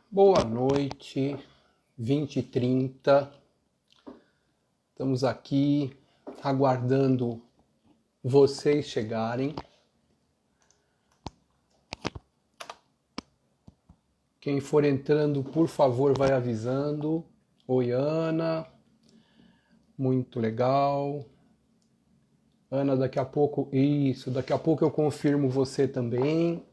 Boa noite, 20h30. Estamos aqui aguardando vocês chegarem. Quem for entrando, por favor, vai avisando. Oi, Ana. Muito legal. Ana, daqui a pouco eu confirmo você também.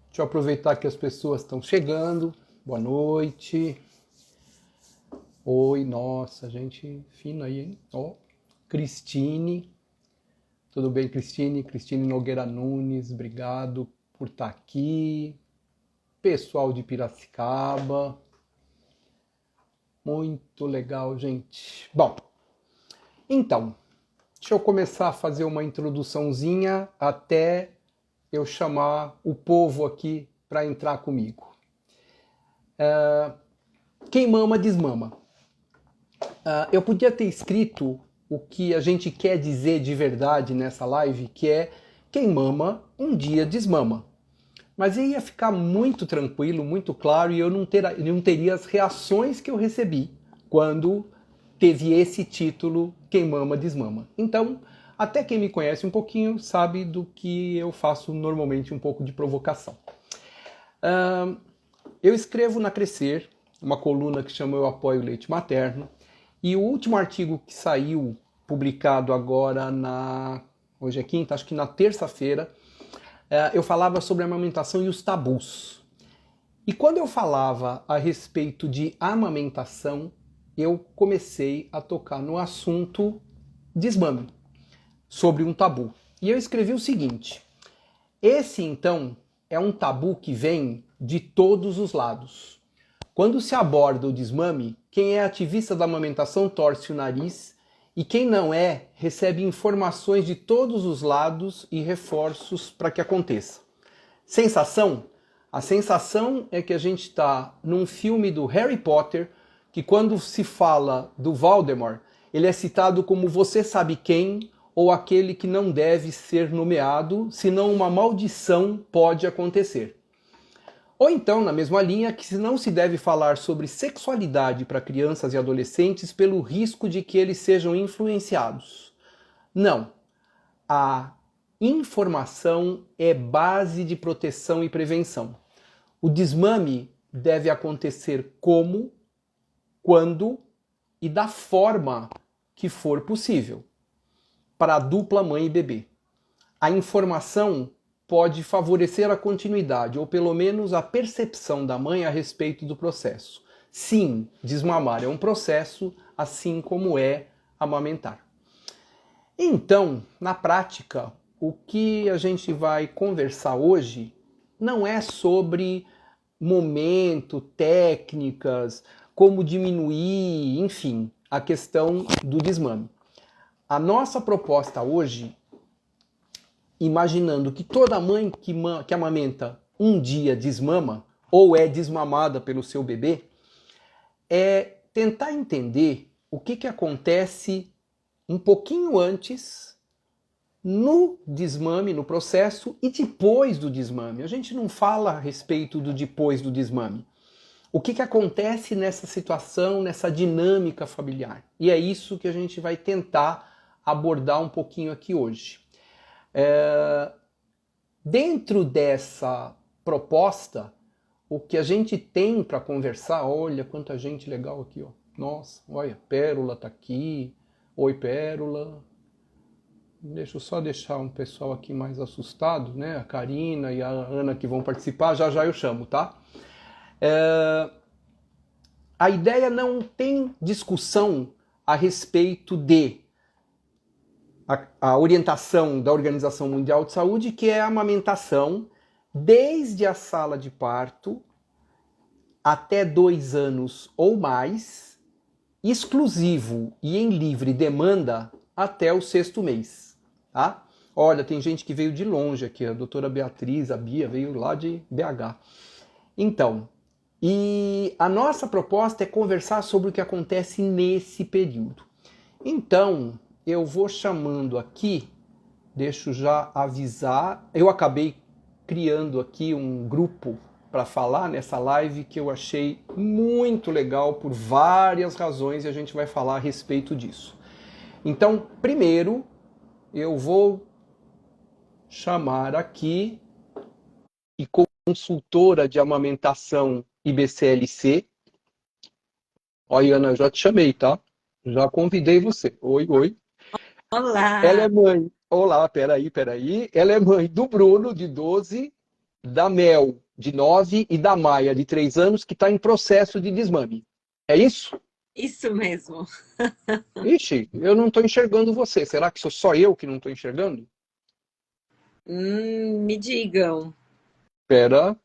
Deixa eu aproveitar que as pessoas estão chegando. Boa noite. Oi, nossa, gente fina aí, hein? Ó, Cristine. Tudo bem, Cristine? Cristine Nogueira Nunes, obrigado por estar aqui. Pessoal de Piracicaba. Muito legal, gente. Bom, então, deixa eu começar a fazer uma introduçãozinha até eu chamar o povo aqui para entrar comigo. Quem mama, desmama. Eu podia ter escrito o que a gente quer dizer de verdade nessa live, que é quem mama, um dia desmama. Mas ia ficar muito tranquilo, muito claro, e eu não teria as reações que eu recebi quando teve esse título, quem mama, desmama. Então, até quem me conhece um pouquinho sabe do que eu faço normalmente um pouco de provocação. Eu escrevo na Crescer, uma coluna que chama Eu Apoio o Leite Materno, e o último artigo que saiu, publicado agora hoje é quinta, acho que na terça-feira, eu falava sobre a amamentação e os tabus. E quando eu falava a respeito de amamentação, eu comecei a tocar no assunto desmame, sobre um tabu. E eu escrevi o seguinte: esse, então, é um tabu que vem de todos os lados. Quando se aborda o desmame, quem é ativista da amamentação torce o nariz e quem não é, recebe informações de todos os lados e reforços para que aconteça. Sensação? A sensação é que a gente está num filme do Harry Potter, que quando se fala do Voldemort, ele é citado como você sabe quem ou aquele que não deve ser nomeado, senão uma maldição pode acontecer. Ou então, na mesma linha, que não se deve falar sobre sexualidade para crianças e adolescentes pelo risco de que eles sejam influenciados. Não. A informação é base de proteção e prevenção. O desmame deve acontecer como, quando e da forma que for possível, para a dupla mãe e bebê. A informação pode favorecer a continuidade, ou pelo menos a percepção da mãe a respeito do processo. Sim, desmamar é um processo, assim como é amamentar. Então, na prática, o que a gente vai conversar hoje não é sobre momento, técnicas, como diminuir, enfim, a questão do desmame. A nossa proposta hoje, imaginando que toda mãe que amamenta um dia desmama ou é desmamada pelo seu bebê, é tentar entender o que acontece um pouquinho antes, no desmame, no processo, e depois do desmame. A gente não fala a respeito do depois do desmame. O que acontece nessa situação, nessa dinâmica familiar. E é isso que a gente vai tentar abordar um pouquinho aqui hoje. Dentro dessa proposta, o que a gente tem para conversar, olha quanta gente legal aqui, ó. Nossa, olha, Pérola tá aqui. Oi, Pérola. Deixa eu só deixar um pessoal aqui mais assustado, né? A Karina e a Ana que vão participar, já já eu chamo, tá? A ideia não tem discussão a respeito de a orientação da Organização Mundial de Saúde, que é a amamentação desde a sala de parto até 2 anos ou mais, exclusivo e em livre demanda até o 6º mês. Tá? Olha, tem gente que veio de longe aqui, a doutora Beatriz, a Bia, veio lá de BH. Então, e a nossa proposta é conversar sobre o que acontece nesse período. Então, eu vou chamando aqui, deixa eu já avisar, eu acabei criando aqui um grupo para falar nessa live que eu achei muito legal por várias razões e a gente vai falar a respeito disso. Então, primeiro, eu vou chamar aqui e consultora de amamentação IBCLC. Olha, Ana, eu já te chamei, tá? Já convidei você. Oi, oi. Ela Olá! é mãe. Olá, peraí. Ela é mãe do Bruno, de 12, da Mel, de 9 e da Maia, de 3 anos, que está em processo de desmame. É isso? Isso mesmo. Ixi, eu não estou enxergando você. Será que sou só eu que não estou enxergando? Me digam. Pera,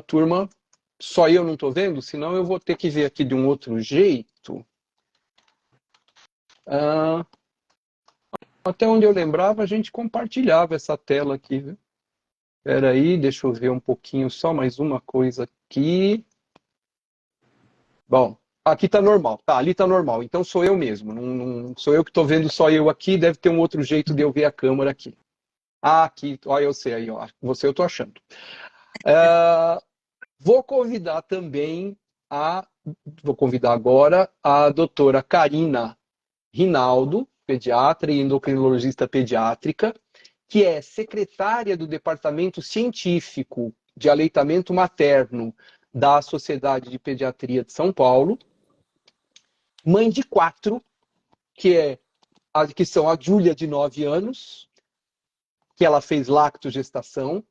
turma. Só eu não estou vendo? Senão eu vou ter que ver aqui de um outro jeito. Ah, até onde eu lembrava, a gente compartilhava essa tela aqui, viu? Espera aí, deixa eu ver um pouquinho, só mais uma coisa aqui. Bom, aqui tá normal, tá, ali tá normal, então sou eu mesmo, não sou eu que estou vendo só eu aqui, deve ter um outro jeito de eu ver a câmera aqui. Ah, aqui, ó, eu sei aí, ó, você eu tô achando. Vou convidar também vou convidar agora a doutora Karina Rinaldo, pediatra e endocrinologista pediátrica, que é secretária do Departamento Científico de Aleitamento Materno da Sociedade de Pediatria de São Paulo, mãe de 4, que são a Júlia, de 9 anos, que ela fez lactogestação,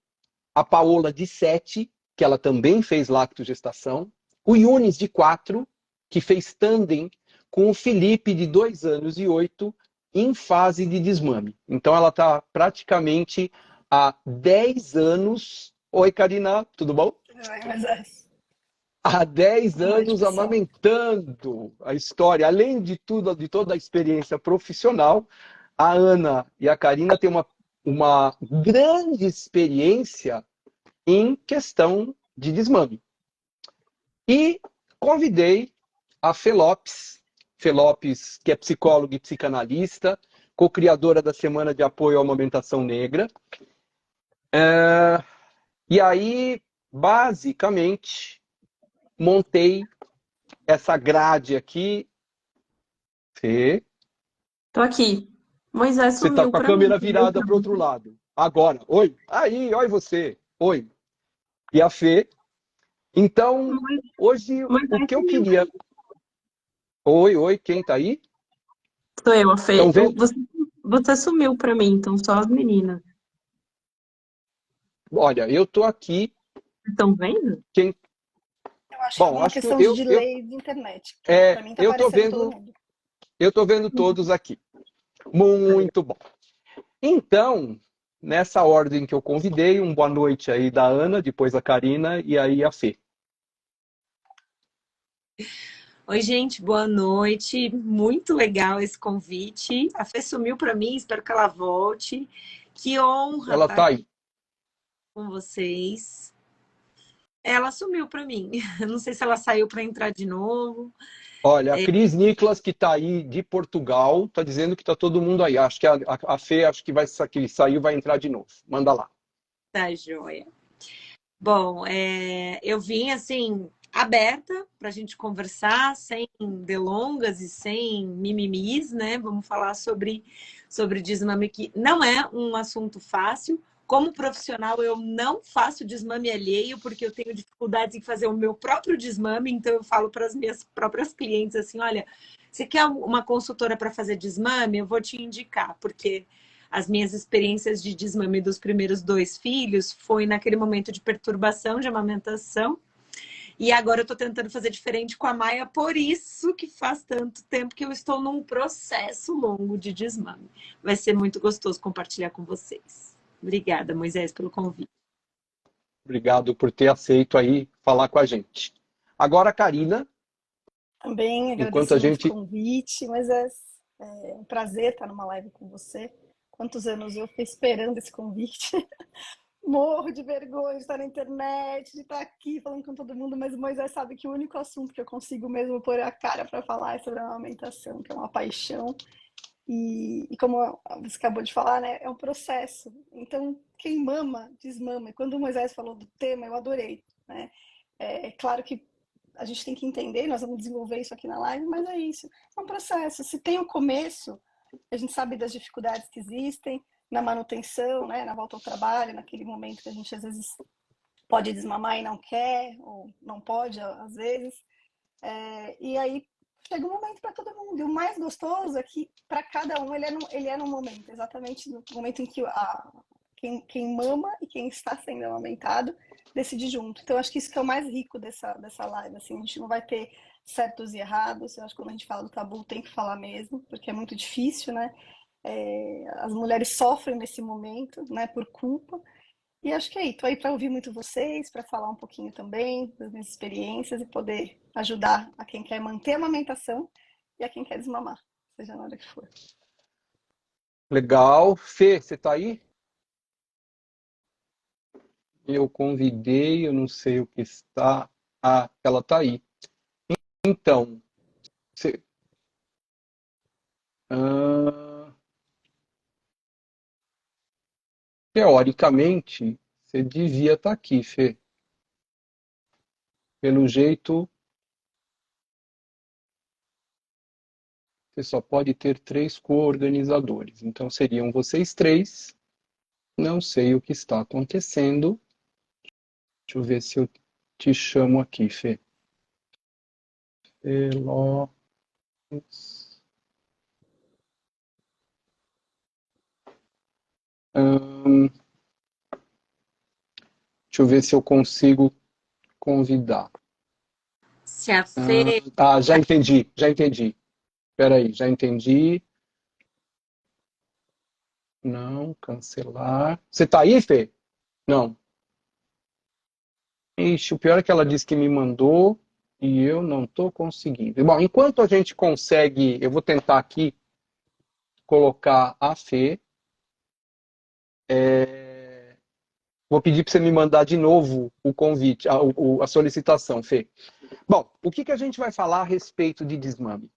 a Paola, de 7, que ela também fez lactogestação, o Yunis, de 4, que fez tandem com o Felipe, de 2 anos e 8, em fase de desmame. Então ela está praticamente há 10 anos. Oi, Karina, tudo bom? Ai, mas é. Há 10 Boa noite, anos pessoal. amamentando a história, além de tudo, de toda a experiência profissional, a Ana e a Karina têm uma grande experiência em questão de desmame. E convidei a Felopes, que é psicóloga e psicanalista, co-criadora da Semana de Apoio à Amamentação Negra. E aí, basicamente, montei essa grade aqui. Fê, Tô aqui. Moisés você está sumiu com a pra mim, câmera sumiu virada pra para o mim. outro lado. Agora, oi. Aí, oi você. Oi. E a Fê. Então, hoje, o Moisés que eu sumiu pra queria... mim. Oi, quem tá aí? Sou eu, a Fê. Estão vendo? Você sumiu pra mim, então só as meninas. Olha, eu tô aqui. Estão vendo? Quem... Eu acho que é Bom, alguma acho que questão de delay de internet, porque pra mim tá aparecendo todo mundo. eu tô vendo todos aqui. Muito bom. Então, nessa ordem que eu convidei, boa noite aí da Ana, depois a Karina e aí a Fê. Oi, gente, boa noite. Muito legal esse convite. A Fê sumiu para mim, espero que ela volte. Que honra Ela estar tá aqui aí. com vocês. Ela sumiu para mim. Não sei se ela saiu para entrar de novo. Olha, a Cris Niklas, que tá aí de Portugal, tá dizendo que tá todo mundo aí. Acho que a Fê, acho que que saiu, vai entrar de novo. Manda lá. Tá, joia. Bom, eu vim assim, aberta para a gente conversar, sem delongas e sem mimimis, né? Vamos falar sobre desmame, que não é um assunto fácil. Como profissional, eu não faço desmame alheio, porque eu tenho dificuldades em fazer o meu próprio desmame, então eu falo para as minhas próprias clientes assim: olha, você quer uma consultora para fazer desmame? Eu vou te indicar, porque as minhas experiências de desmame dos primeiros 2 filhos foi naquele momento de perturbação de amamentação. E agora eu estou tentando fazer diferente com a Maia, por isso que faz tanto tempo que eu estou num processo longo de desmame. Vai ser muito gostoso compartilhar com vocês. Obrigada, Moisés, pelo convite. Obrigado por ter aceito aí falar com a gente. Agora, a Karina, Também enquanto agradeço a muito o gente... convite, mas é um prazer estar numa live com você. Quantos anos eu fiquei esperando esse convite? Morro de vergonha de estar na internet, de estar aqui falando com todo mundo, mas o Moisés sabe que o único assunto que eu consigo mesmo pôr a cara para falar é sobre a amamentação, que é uma paixão. E como você acabou de falar, né, é um processo. Então, quem mama, desmama. E quando o Moisés falou do tema, eu adorei. né? É claro que a gente tem que entender, nós vamos desenvolver isso aqui na live, mas é isso, é um processo. Se tem o começo, a gente sabe das dificuldades que existem na manutenção, né, na volta ao trabalho, naquele momento que a gente às vezes pode desmamar e não quer, ou não pode às vezes, e aí chega um momento para todo mundo. E o mais gostoso é que para cada um ele é no momento, exatamente no momento em que quem mama e quem está sendo amamentado decide junto. Então, acho que isso que é o mais rico dessa live. Assim, a gente não vai ter certos e errados. Eu acho que quando a gente fala do tabu, tem que falar mesmo, porque é muito difícil, né? As mulheres sofrem nesse momento, né, por culpa. E acho que é isso. Estou aí para ouvir muito vocês, para falar um pouquinho também das minhas experiências e poder ajudar a quem quer manter a amamentação e a quem quer desmamar, seja na hora que for. Legal. Fê, você está aí? Eu convidei, eu não sei o que está. Ah, ela está aí. Então, você... teoricamente, você devia estar aqui, Fê. Pelo jeito, você só pode ter 3 co-organizadores. Então, seriam vocês 3. Não sei o que está acontecendo. Deixa eu ver se eu te chamo aqui, Fê. Pelotas. Deixa eu ver se eu consigo convidar. Se a Fê... Já entendi, já entendi. Espera aí, já entendi. Não, cancelar. Você tá aí, Fê? Não. Ixi, o pior é que ela disse que me mandou e eu não estou conseguindo. Bom, enquanto a gente consegue, eu vou tentar aqui colocar a Fê. Vou pedir para você me mandar de novo o convite, a solicitação, Fê. Bom, o que a gente vai falar a respeito de desmame?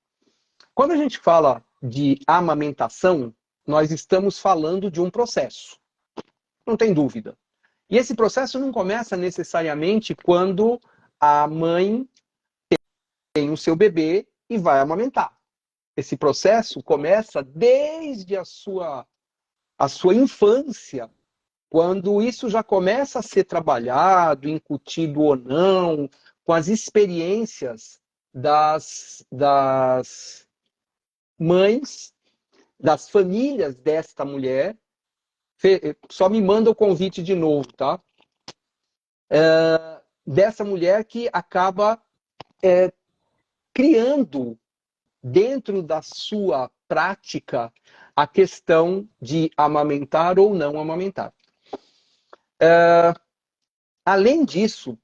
Quando a gente fala de amamentação, nós estamos falando de um processo. Não tem dúvida. E esse processo não começa necessariamente quando a mãe tem o seu bebê e vai amamentar. Esse processo começa desde a sua infância, quando isso já começa a ser trabalhado, incutido ou não, com as experiências das mães, das famílias desta mulher. Só me manda o convite de novo, tá? Dessa mulher que acaba criando dentro da sua prática a questão de amamentar ou não amamentar. Além disso,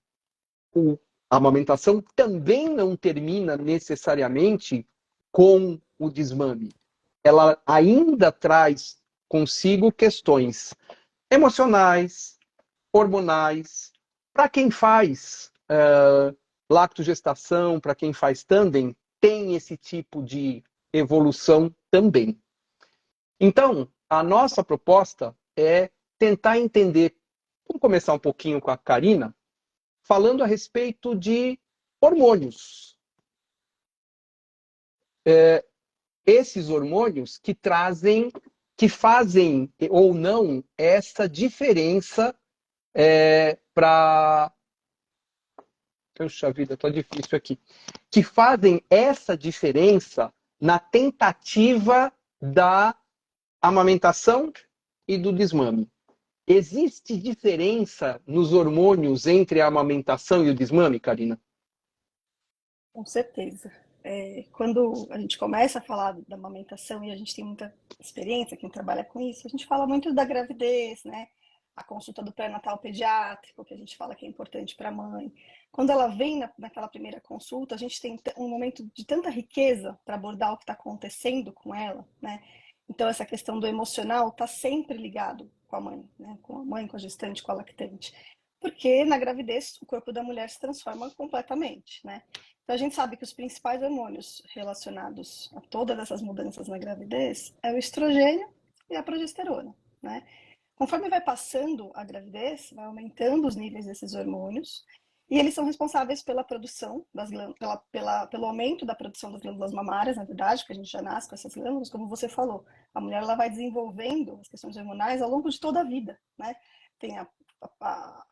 a amamentação também não termina necessariamente com o desmame. Ela ainda traz consigo questões emocionais, hormonais. Para quem faz lactogestação, para quem faz tandem, tem esse tipo de evolução também. Então, a nossa proposta é tentar entender. Vamos começar um pouquinho com a Karina, falando a respeito de hormônios. Esses hormônios que fazem ou não essa diferença para... Puxa vida, tá difícil aqui. Que fazem essa diferença na tentativa da amamentação e do desmame. Existe diferença nos hormônios entre a amamentação e o desmame, Karina? Com certeza. Quando a gente começa a falar da amamentação e a gente tem muita experiência, quem trabalha com isso, a gente fala muito da gravidez, né? A consulta do pré-natal pediátrico, que a gente fala que é importante para a mãe. Quando ela vem naquela primeira consulta, a gente tem um momento de tanta riqueza para abordar o que está acontecendo com ela, né? Então, essa questão do emocional está sempre ligado com a mãe, né? Com a mãe, com a gestante, com a lactante. Porque na gravidez o corpo da mulher se transforma completamente, né? Então, a gente sabe que os principais hormônios relacionados a todas essas mudanças na gravidez é o estrogênio e a progesterona, né? Conforme vai passando a gravidez, vai aumentando os níveis desses hormônios E eles são responsáveis pela produção das glândulas, pelo aumento da produção das glândulas mamárias, na verdade, porque a gente já nasce com essas glândulas, como você falou. A mulher ela vai desenvolvendo as questões hormonais ao longo de toda a vida, né? Tem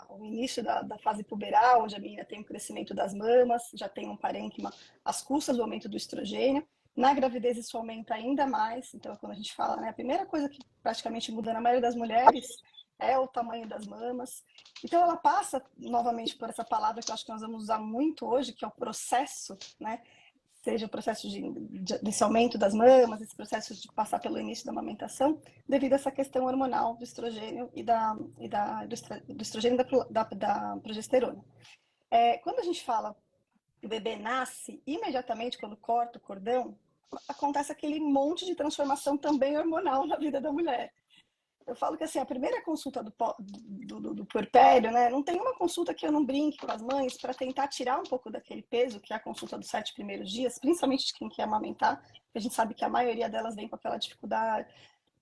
o início da fase puberal, onde a menina tem o crescimento das mamas, já tem um parênquima às custas do aumento do estrogênio. Na gravidez isso aumenta ainda mais, então quando a gente fala, né, a primeira coisa que praticamente muda na maioria das mulheres é o tamanho das mamas. Então ela passa novamente por essa palavra que eu acho que nós vamos usar muito hoje, que é o processo, né? Seja o processo desse aumento das mamas, esse processo de passar pelo início da amamentação, devido a essa questão hormonal do estrogênio do estrogênio da progesterona. Quando a gente fala que o bebê nasce, imediatamente quando corta o cordão, acontece aquele monte de transformação também hormonal na vida da mulher. Eu falo que assim, a primeira consulta do puerpério, né, não tem uma consulta que eu não brinque com as mães para tentar tirar um pouco daquele peso, que é a consulta dos 7 primeiros dias, principalmente de quem quer amamentar, porque a gente sabe que a maioria delas vem com aquela dificuldade.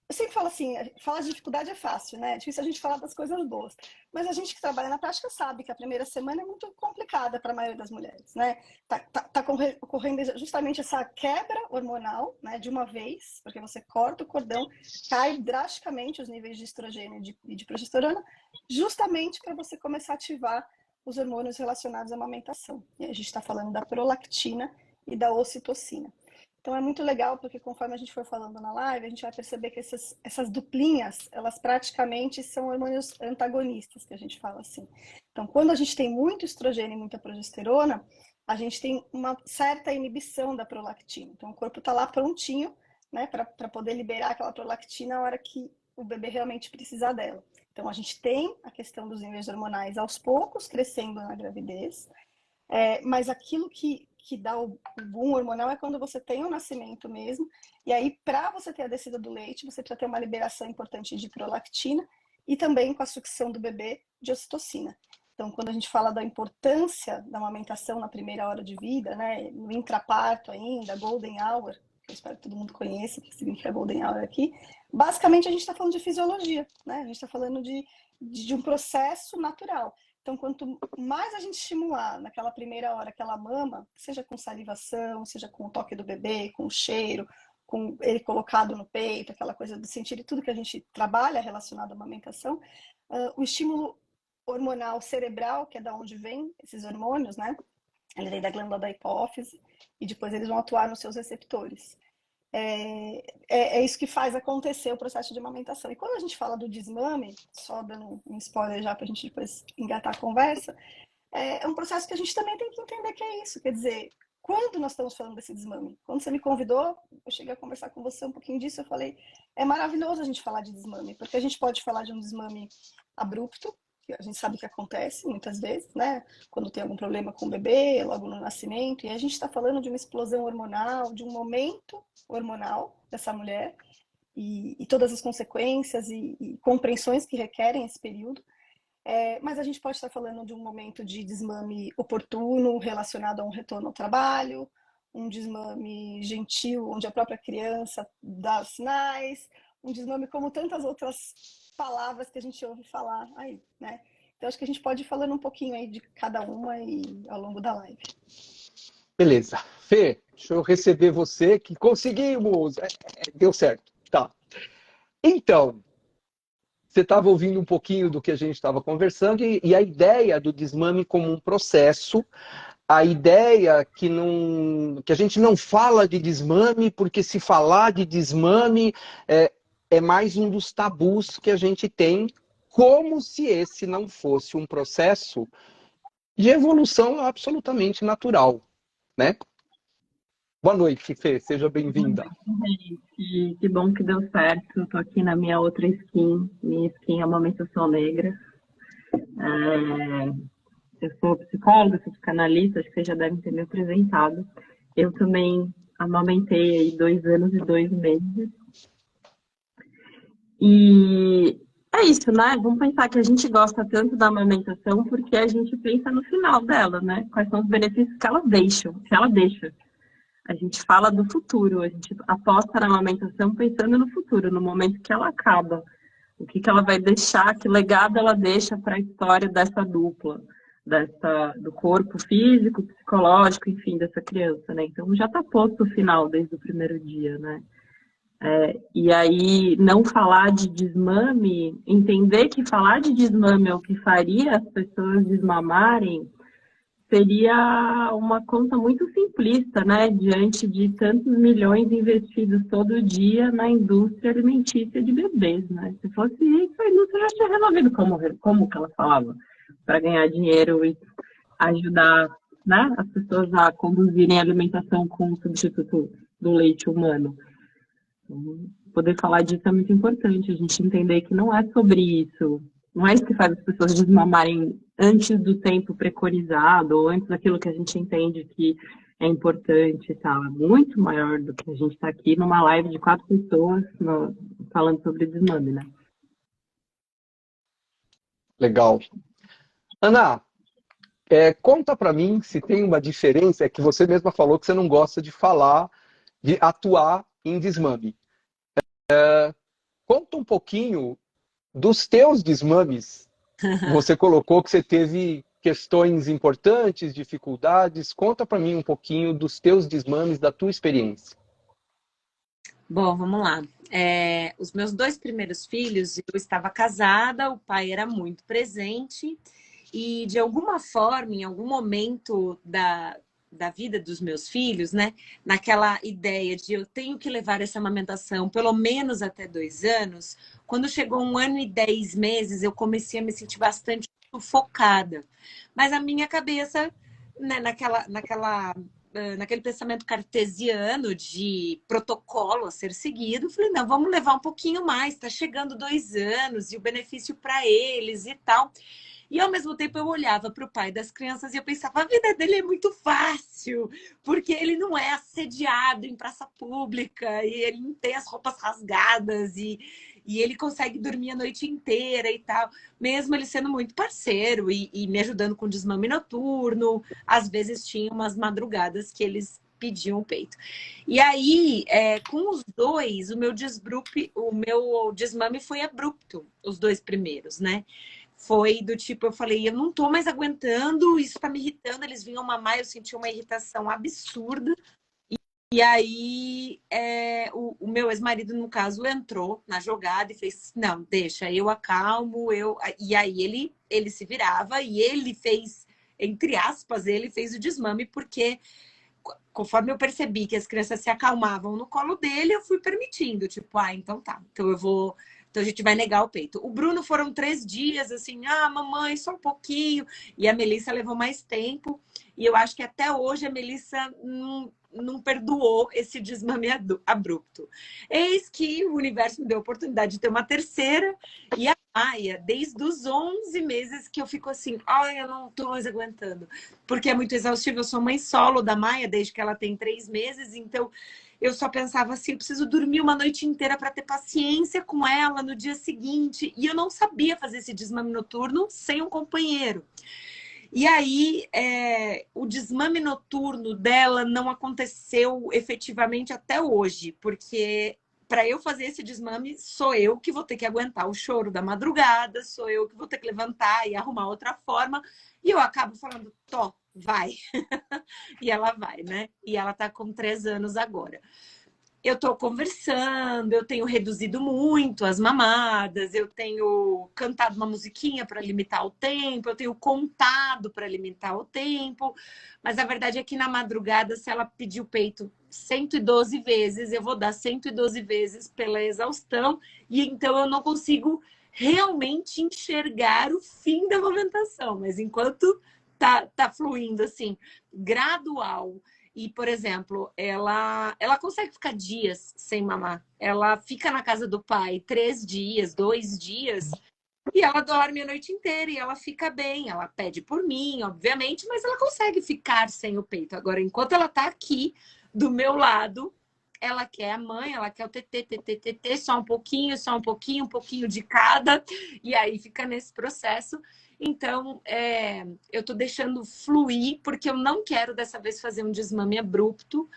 Eu sempre falo assim, falar de dificuldade é fácil, né? É difícil a gente falar das coisas boas. Mas a gente que trabalha na prática sabe que a primeira semana é muito complicada para a maioria das mulheres, né? Tá ocorrendo justamente essa quebra hormonal, né? De uma vez, porque você corta o cordão, cai drasticamente os níveis de estrogênio e de progesterona, justamente para você começar a ativar os hormônios relacionados à amamentação. E a gente está falando da prolactina e da ocitocina. Então é muito legal, porque conforme a gente for falando na live, a gente vai perceber que essas duplinhas, elas praticamente são hormônios antagonistas, que a gente fala assim. Então, quando a gente tem muito estrogênio e muita progesterona, a gente tem uma certa inibição da prolactina. Então, o corpo está lá prontinho, né, para poder liberar aquela prolactina na hora que o bebê realmente precisar dela. Então, a gente tem a questão dos níveis hormonais aos poucos crescendo na gravidez, mas aquilo que dá o boom hormonal é quando você tem o nascimento mesmo, e aí para você ter a descida do leite, você precisa ter uma liberação importante de prolactina e também com a sucção do bebê de ocitocina. Então, quando a gente fala da importância da amamentação na primeira hora de vida, né, no intraparto ainda, golden hour, que eu espero que todo mundo conheça, que significa golden hour aqui, basicamente a gente está falando de fisiologia, né? A gente está falando de um processo natural. Então, quanto mais a gente estimular naquela primeira hora aquela mama, seja com salivação, seja com o toque do bebê, com o cheiro, com ele colocado no peito, aquela coisa do sentir e tudo que a gente trabalha relacionado à amamentação, o estímulo hormonal cerebral, que é da onde vem esses hormônios, né? Ele vem da glândula da hipófise e depois eles vão atuar nos seus receptores. É isso que faz acontecer o processo de amamentação. E quando a gente fala do desmame, só dando um spoiler já para a gente depois engatar a conversa, é um processo que a gente também tem que entender que é isso. Quer dizer, quando nós estamos falando desse desmame? Quando você me convidou, eu cheguei a conversar com você um pouquinho disso, eu falei, é maravilhoso a gente falar de desmame, porque a gente pode falar de um desmame abrupto, que a gente sabe que acontece muitas vezes, né? Quando tem algum problema com o bebê, logo no nascimento, e a gente está falando de uma explosão hormonal, de um momento hormonal dessa mulher, e todas as consequências e compreensões que requerem esse período. Mas a gente pode estar falando de um momento de desmame oportuno, relacionado a um retorno ao trabalho, um desmame gentil, onde a própria criança dá sinais, um desmame como tantas outras palavras que a gente ouve falar aí, né? Então acho que a gente pode ir falando um pouquinho aí de cada uma e ao longo da live. Beleza. Fê, deixa eu receber você, que conseguimos! Deu certo. Tá. Então, você estava ouvindo um pouquinho do que a gente estava conversando e a ideia do desmame como um processo, a ideia que a gente não fala de desmame, porque se falar de desmame é mais um dos tabus que a gente tem, como se esse não fosse um processo de evolução absolutamente natural, né? Boa noite, Fê, seja bem-vinda. Que bom que deu certo. Estou aqui na minha outra skin, minha skin Amamentação Negra. Eu sou psicóloga, sou psicanalista, acho que vocês já devem ter me apresentado. Eu também amamentei aí 2 anos e 2 meses. E é isso, né? Vamos pensar que a gente gosta tanto da amamentação porque a gente pensa no final dela, né? Quais são os benefícios que ela deixa, que ela deixa. A gente fala do futuro, a gente aposta na amamentação pensando no futuro, no momento que ela acaba. O que ela vai deixar, que legado ela deixa para a história dessa dupla. do corpo físico, psicológico, enfim, dessa criança, né? Então já está posto o final desde o primeiro dia, né? E aí não falar de desmame, entender que falar de desmame é o que faria as pessoas desmamarem, seria uma conta muito simplista, né? Diante de tantos milhões investidos todo dia na indústria alimentícia de bebês, né? Se fosse isso, a indústria já tinha resolvido como que ela falava, para ganhar dinheiro e ajudar, né, as pessoas a conduzirem a alimentação com o substituto do leite humano. Então, poder falar disso é muito importante, a gente entender que não é sobre isso. Não é isso que faz as pessoas desmamarem antes do tempo preconizado ou antes daquilo que a gente entende que é importante e tal. É muito maior do que a gente está aqui numa live de 4 pessoas falando sobre desmame, né? Legal. Ana, conta para mim se tem uma diferença, é que você mesma falou que você não gosta de falar, de atuar em desmame. Conta um pouquinho dos teus desmames. Você colocou que você teve questões importantes, dificuldades. Conta para mim um pouquinho dos teus desmames, da tua experiência. Bom, vamos lá. Os meus 2 primeiros filhos, eu estava casada, o pai era muito presente e, de alguma forma, em algum momento da vida dos meus filhos, né, naquela ideia de eu tenho que levar essa amamentação pelo menos até 2 anos, quando chegou 1 ano e 10 meses, eu comecei a me sentir bastante sufocada. Mas a minha cabeça, né, naquele pensamento cartesiano de protocolo a ser seguido, falei, não, vamos levar um pouquinho mais, está chegando 2 anos e o benefício para eles e tal. E ao mesmo tempo eu olhava para o pai das crianças e eu pensava, a vida dele é muito fácil, porque ele não é assediado em praça pública, e ele não tem as roupas rasgadas, e ele consegue dormir a noite inteira e tal, mesmo ele sendo muito parceiro e me ajudando com desmame noturno. Às vezes tinha umas madrugadas que eles pediam o peito. E aí, com os 2, o meu desmame foi abrupto, os 2 primeiros, né? Foi do tipo, eu falei, eu não tô mais aguentando, isso tá me irritando. Eles vinham mamar, eu senti uma irritação absurda. E aí, o meu ex-marido, no caso, entrou na jogada e fez, não, deixa, eu acalmo, E aí ele se virava e ele fez, entre aspas, ele fez o desmame, porque conforme eu percebi que as crianças se acalmavam no colo dele, eu fui permitindo, tipo, então tá, então a gente vai negar o peito. O Bruno foram 3 dias, assim, mamãe, só um pouquinho. E a Melissa levou mais tempo. E eu acho que até hoje a Melissa não perdoou esse desmame abrupto. Eis que o universo me deu a oportunidade de ter uma terceira. E a Maia, desde os 11 meses que eu fico assim, eu não tô mais aguentando. Porque é muito exaustivo. Eu sou mãe solo da Maia desde que ela tem 3 meses. Então, eu só pensava assim, eu preciso dormir uma noite inteira para ter paciência com ela no dia seguinte. E eu não sabia fazer esse desmame noturno sem um companheiro. E aí, o desmame noturno dela não aconteceu efetivamente até hoje, porque para eu fazer esse desmame, sou eu que vou ter que aguentar o choro da madrugada, sou eu que vou ter que levantar e arrumar outra forma. E eu acabo falando, vai. E ela vai, né? E ela tá com 3 anos agora. Eu tô conversando, eu tenho reduzido muito as mamadas, eu tenho cantado uma musiquinha para limitar o tempo, eu tenho contado para limitar o tempo, mas a verdade é que na madrugada, se ela pedir o peito 112 vezes, eu vou dar 112 vezes pela exaustão, e então eu não consigo realmente enxergar o fim da amamentação, mas enquanto tá fluindo assim, gradual. E, por exemplo, ela consegue ficar dias sem mamar. Ela fica na casa do pai 3 dias, 2 dias, e ela dorme a noite inteira e ela fica bem. Ela pede por mim, obviamente, mas ela consegue ficar sem o peito. Agora, enquanto ela tá aqui do meu lado, ela quer a mãe, ela quer o TT, só um pouquinho, um pouquinho de cada, e aí fica nesse processo. Então, eu tô deixando fluir, porque eu não quero dessa vez fazer um desmame abrupto.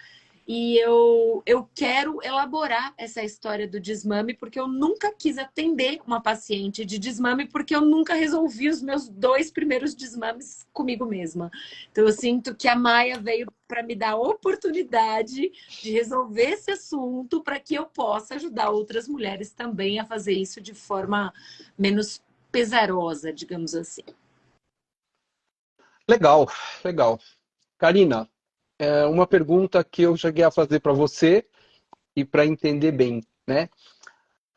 E eu quero elaborar essa história do desmame, porque eu nunca quis atender uma paciente de desmame, porque eu nunca resolvi os meus 2 primeiros desmames comigo mesma. Então, eu sinto que a Maia veio para me dar a oportunidade de resolver esse assunto para que eu possa ajudar outras mulheres também a fazer isso de forma menos pesarosa, digamos assim. Legal, legal. Karina, uma pergunta que eu cheguei a fazer para você e para entender bem, né?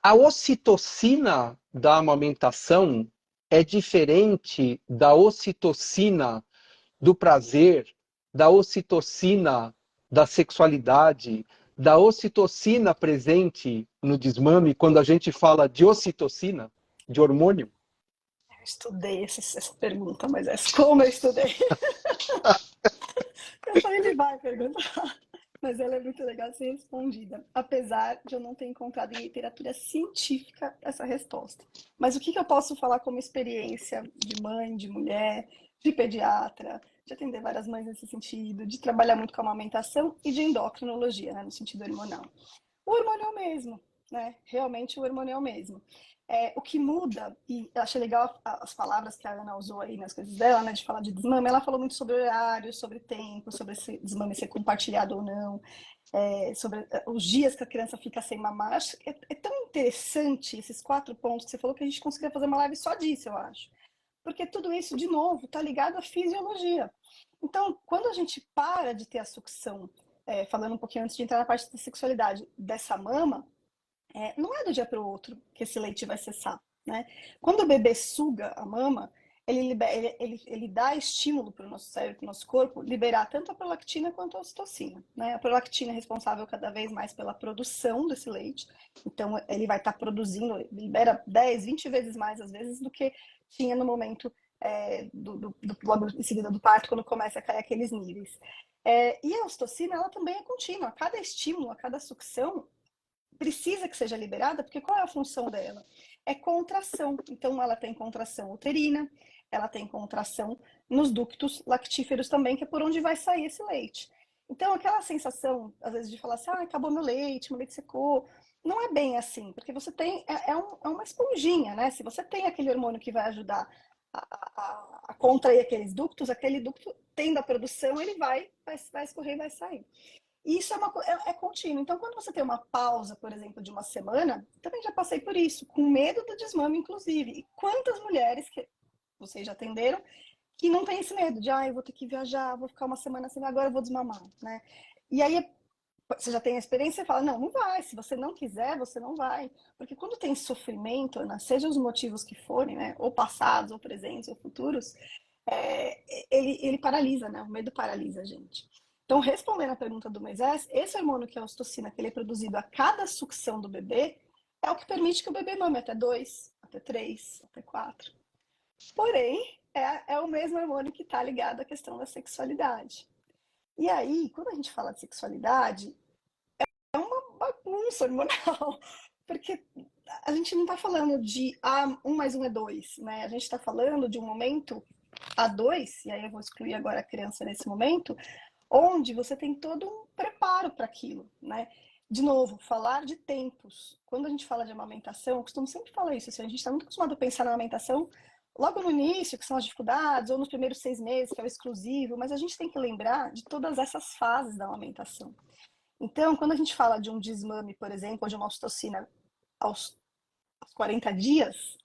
A ocitocina da amamentação é diferente da ocitocina do prazer, da ocitocina da sexualidade, da ocitocina presente no desmame quando a gente fala de ocitocina, de hormônio? Eu estudei essa pergunta, mas é como eu estudei. Eu falei, ele vai perguntar. Mas ela é muito legal de ser respondida, apesar de eu não ter encontrado em literatura científica essa resposta. Mas o que eu posso falar como experiência de mãe, de mulher, de pediatra, de atender várias mães nesse sentido, de trabalhar muito com a amamentação e de endocrinologia, né, no sentido hormonal. O hormônio é o mesmo, né? Realmente o hormônio é o mesmo. O que muda, e eu achei legal as palavras que a Ana usou aí nas coisas dela, né, de falar de desmame, ela falou muito sobre horário, sobre tempo, sobre esse desmame ser compartilhado ou não, sobre os dias que a criança fica sem mamar. É tão interessante esses 4 pontos que você falou que a gente conseguiria fazer uma live só disso, eu acho. Porque tudo isso, de novo, está ligado à fisiologia. Então, quando a gente para de ter a sucção, falando um pouquinho antes de entrar na parte da sexualidade, dessa mama, não é do dia para o outro que esse leite vai cessar, né? Quando o bebê suga a mama, ele dá estímulo para o nosso cérebro, para o nosso corpo, liberar tanto a prolactina quanto a ocitocina, né? A prolactina é responsável cada vez mais pela produção desse leite, então ele vai estar produzindo, libera 10, 20 vezes mais às vezes do que tinha no momento logo em seguida do parto, quando começa a cair aqueles níveis. E a ocitocina, ela também é contínua, a cada estímulo, a cada sucção, precisa que seja liberada, porque qual é a função dela? É contração. Então, ela tem contração uterina, ela tem contração nos ductos lactíferos também, que é por onde vai sair esse leite. Então, aquela sensação, às vezes, de falar assim, acabou meu leite secou, não é bem assim, porque você tem, é uma esponjinha, né? Se você tem aquele hormônio que vai ajudar a contrair aqueles ductos, aquele ducto, tendo a produção, ele vai escorrer e vai sair. E isso é contínuo. Então, quando você tem uma pausa, por exemplo, de uma semana, também já passei por isso, com medo do desmame, inclusive. E quantas mulheres que vocês já atenderam que não tem esse medo de, eu vou ter que viajar, vou ficar uma semana assim, agora eu vou desmamar, né? E aí você já tem a experiência e fala, não vai, se você não quiser, você não vai. Porque quando tem sofrimento, Ana, seja os motivos que forem, né, ou passados, ou presentes, ou futuros, ele paralisa, né? O medo paralisa a gente. Então, respondendo a pergunta do Moisés, esse hormônio que é a ocitocina, que ele é produzido a cada sucção do bebê, é o que permite que o bebê mame até 2, até 3, até 4. Porém, é o mesmo hormônio que está ligado à questão da sexualidade. E aí, quando a gente fala de sexualidade, é uma bagunça hormonal, porque a gente não está falando de 1 mais 1 é 2, né? A gente está falando de um momento A2, e aí eu vou excluir agora a criança nesse momento, onde você tem todo um preparo para aquilo, né? De novo, falar de tempos. Quando a gente fala de amamentação, eu costumo sempre falar isso, assim, a gente está muito acostumado a pensar na amamentação logo no início, que são as dificuldades, ou nos primeiros 6 meses, que é o exclusivo, mas a gente tem que lembrar de todas essas fases da amamentação. Então, quando a gente fala de um desmame, por exemplo, ou de uma ocitocina aos 40 dias,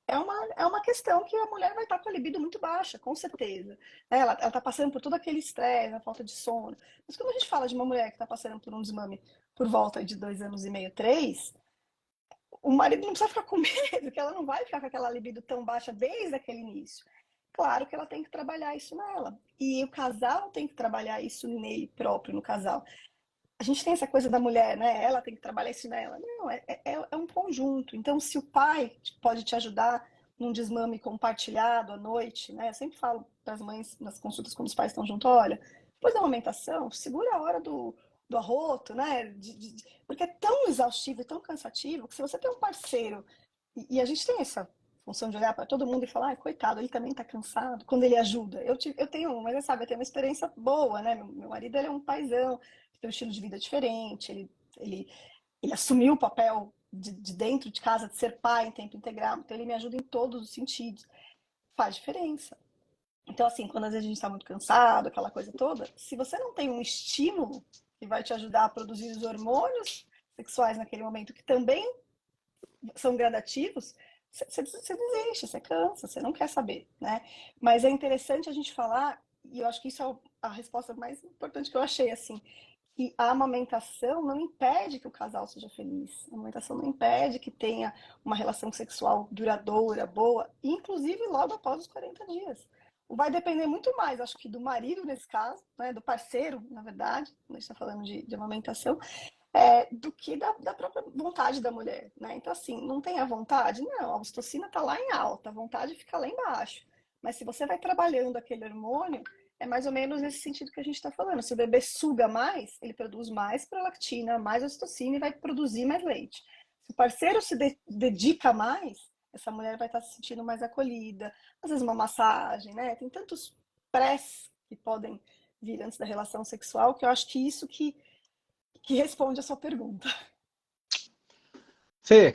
é uma questão que a mulher vai estar com a libido muito baixa, com certeza. Ela está passando por todo aquele estresse, a falta de sono. Mas quando a gente fala de uma mulher que está passando por um desmame por volta de 2 anos e meio, 3, o marido não precisa ficar com medo, que ela não vai ficar com aquela libido tão baixa desde aquele início. Claro que ela tem que trabalhar isso nela. E o casal tem que trabalhar isso nele próprio, no casal. A gente tem essa coisa da mulher, né? Ela tem que trabalhar isso nela. Não, é um conjunto. Então, se o pai pode te ajudar num desmame compartilhado à noite, né? Eu sempre falo para as mães nas consultas quando os pais estão juntos, olha, depois da amamentação, segura a hora do arroto, né? Porque é tão exaustivo e tão cansativo que se você tem um parceiro, e a gente tem essa função de olhar para todo mundo e falar, coitado, ele também está cansado, quando ele ajuda. Eu tenho, mas sabe, eu tenho uma experiência boa, né? Meu marido, ele é um paizão, tem um estilo de vida diferente, ele assumiu o papel de dentro de casa, de ser pai em tempo integral, então ele me ajuda em todos os sentidos. Faz diferença. Então, assim, quando às vezes a gente está muito cansado, aquela coisa toda, se você não tem um estímulo que vai te ajudar a produzir os hormônios sexuais naquele momento, que também são gradativos, você desiste, você cansa, você não quer saber, né? Mas é interessante a gente falar, e eu acho que isso é a resposta mais importante que eu achei, assim, que a amamentação não impede que o casal seja feliz. A amamentação não impede que tenha uma relação sexual duradoura, boa, inclusive logo após os 40 dias. Vai depender muito mais, acho que do marido nesse caso, né, do parceiro, na verdade, quando a gente está falando de amamentação, do que da própria vontade da mulher, né? Então, assim, não tem a vontade? Não, a ocitocina está lá em alta, a vontade fica lá embaixo. Mas se você vai trabalhando aquele hormônio, é mais ou menos nesse sentido que a gente está falando. Se o bebê suga mais, ele produz mais prolactina, mais ocitocina e vai produzir mais leite. Se o parceiro se dedica mais, essa mulher vai estar se sentindo mais acolhida. Às vezes uma massagem, né? Tem tantos prés que podem vir antes da relação sexual que eu acho que isso que responde a sua pergunta. Fê,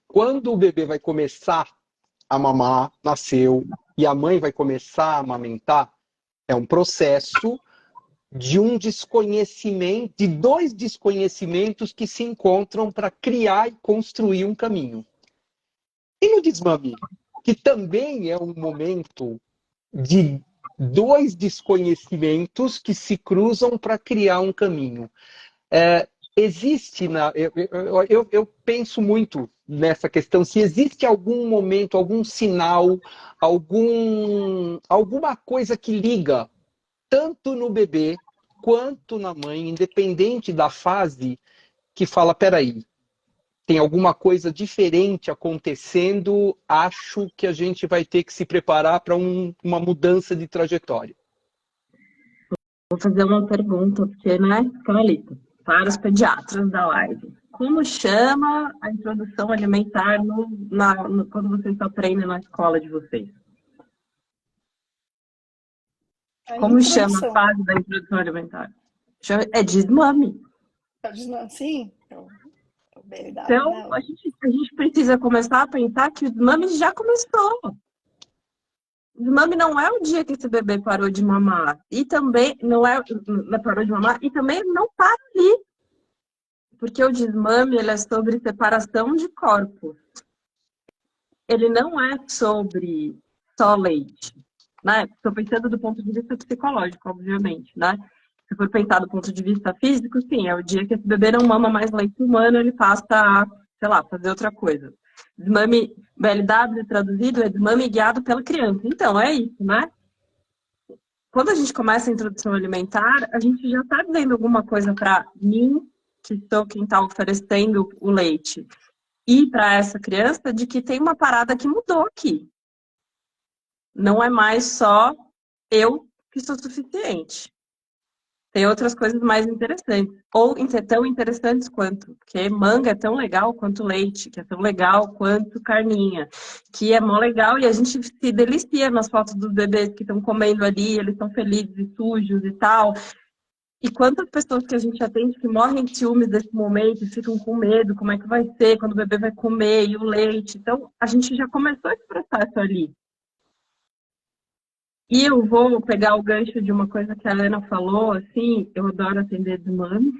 quando o bebê vai começar a mamar, nasceu, e a mãe vai começar a amamentar, é um processo de um desconhecimento, de dois desconhecimentos que se encontram para criar e construir um caminho. E no desmame, que também é um momento de dois desconhecimentos que se cruzam para criar um caminho. Existe, eu penso muito nessa questão, se existe algum momento, algum sinal, alguma coisa que liga tanto no bebê quanto na mãe, independente da fase, que fala, peraí, tem alguma coisa diferente acontecendo, acho que a gente vai ter que se preparar para uma mudança de trajetória. Vou fazer uma pergunta, porque, né, Carlito, para os pediatras da live. Como chama a introdução alimentar quando vocês aprendem na escola de vocês? Como chama a fase da introdução alimentar? É desmame. É desmame, sim. Então, a gente precisa começar a pensar que o desmame já começou. O desmame não é o dia que esse bebê parou de mamar. E também não parou de mamar e também não para ali. Porque o desmame, ele é sobre separação de corpos. Ele não é sobre só leite, né? Estou pensando do ponto de vista psicológico, obviamente, né? Se for pensar do ponto de vista físico, sim, é o dia que esse bebê não mama mais leite humano, ele passa a, sei lá, fazer outra coisa. Desmame BLW traduzido é desmame guiado pela criança. Então, é isso, né? Quando a gente começa a introdução alimentar, a gente já está dizendo alguma coisa para mim, que sou quem está oferecendo o leite, e para essa criança, de que tem uma parada que mudou aqui. Não é mais só eu que sou suficiente. Tem outras coisas mais interessantes. Ou tão interessantes quanto. Porque manga é tão legal quanto leite, que é tão legal quanto carninha. Que é mó legal e a gente se delicia nas fotos dos bebês que estão comendo ali, eles estão felizes e sujos e tal. E quantas pessoas que a gente atende que morrem de ciúmes desse momento e ficam com medo, como é que vai ser, quando o bebê vai comer, e o leite. Então, a gente já começou esse processo ali. E eu vou pegar o gancho de uma coisa que a Helena falou, assim, eu adoro atender desmame.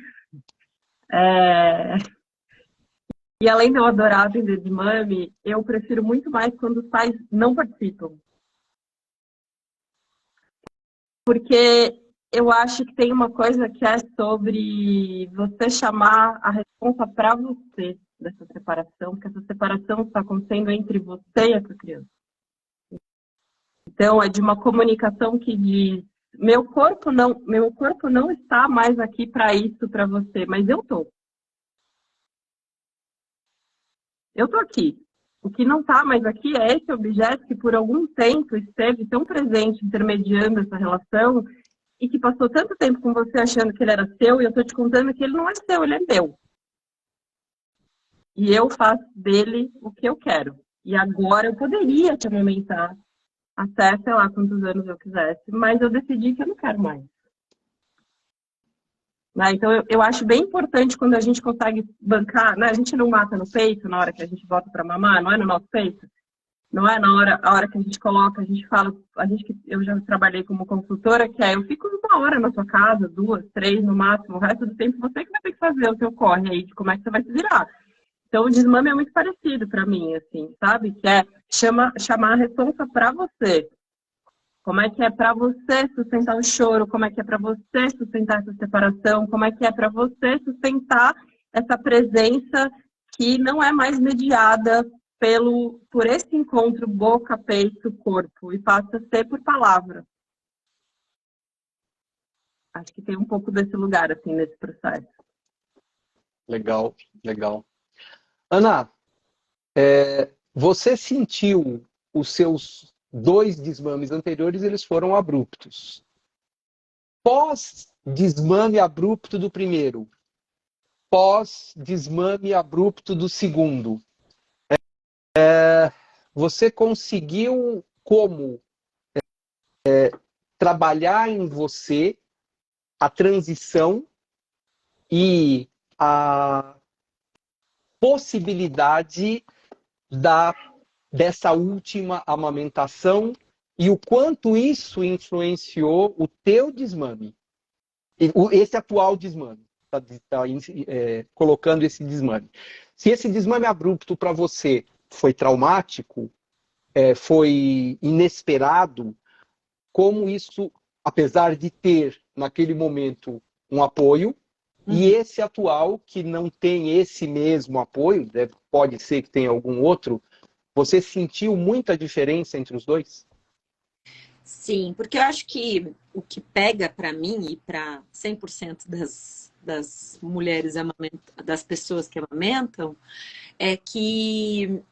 E além de eu adorar atender desmame, eu prefiro muito mais quando os pais não participam. Porque eu acho que tem uma coisa que é sobre você chamar a responsa para você dessa separação, porque essa separação está acontecendo entre você e essa criança. Então, é de uma comunicação que diz, meu corpo não está mais aqui para isso, para você, mas eu tô. Eu tô aqui. O que não está mais aqui é esse objeto que por algum tempo esteve tão presente, intermediando essa relação, e que passou tanto tempo com você achando que ele era seu, e eu tô te contando que ele não é seu, ele é meu. E eu faço dele o que eu quero. E agora eu poderia te amamentar até, sei lá, quantos anos eu quisesse, mas eu decidi que eu não quero mais. Né? Então, eu acho bem importante quando a gente consegue bancar, né? A gente não mata no peito na hora que a gente bota para mamar, não é no nosso peito. Não é a hora que a gente coloca, a gente fala, eu já trabalhei como consultora, que é, eu fico 1 hora na sua casa, 2, 3 no máximo, o resto do tempo você que vai ter que fazer o seu corre aí, de como é que você vai se virar. Então, o desmame é muito parecido para mim, assim, sabe? Que é chamar a responsa para você. Como é que é para você sustentar o choro? Como é que é para você sustentar essa separação? Como é que é para você sustentar essa presença que não é mais mediada por esse encontro boca, peito, corpo, e passa a ser por palavra. Acho que tem um pouco desse lugar, assim, nesse processo. Legal, legal. Ana, você sentiu os seus 2 desmames anteriores, eles foram abruptos. Pós-desmame abrupto do primeiro, pós-desmame abrupto do segundo, você conseguiu como trabalhar em você a transição e a possibilidade dessa última amamentação e o quanto isso influenciou o teu desmame, esse atual desmame, colocando esse desmame. Se esse desmame abrupto para você foi traumático, foi inesperado, como isso, apesar de ter naquele momento um apoio, e esse atual, que não tem esse mesmo apoio, pode ser que tenha algum outro, você sentiu muita diferença entre os dois? Sim, porque eu acho que o que pega para mim e para 100% das mulheres, das pessoas que amamentam, é que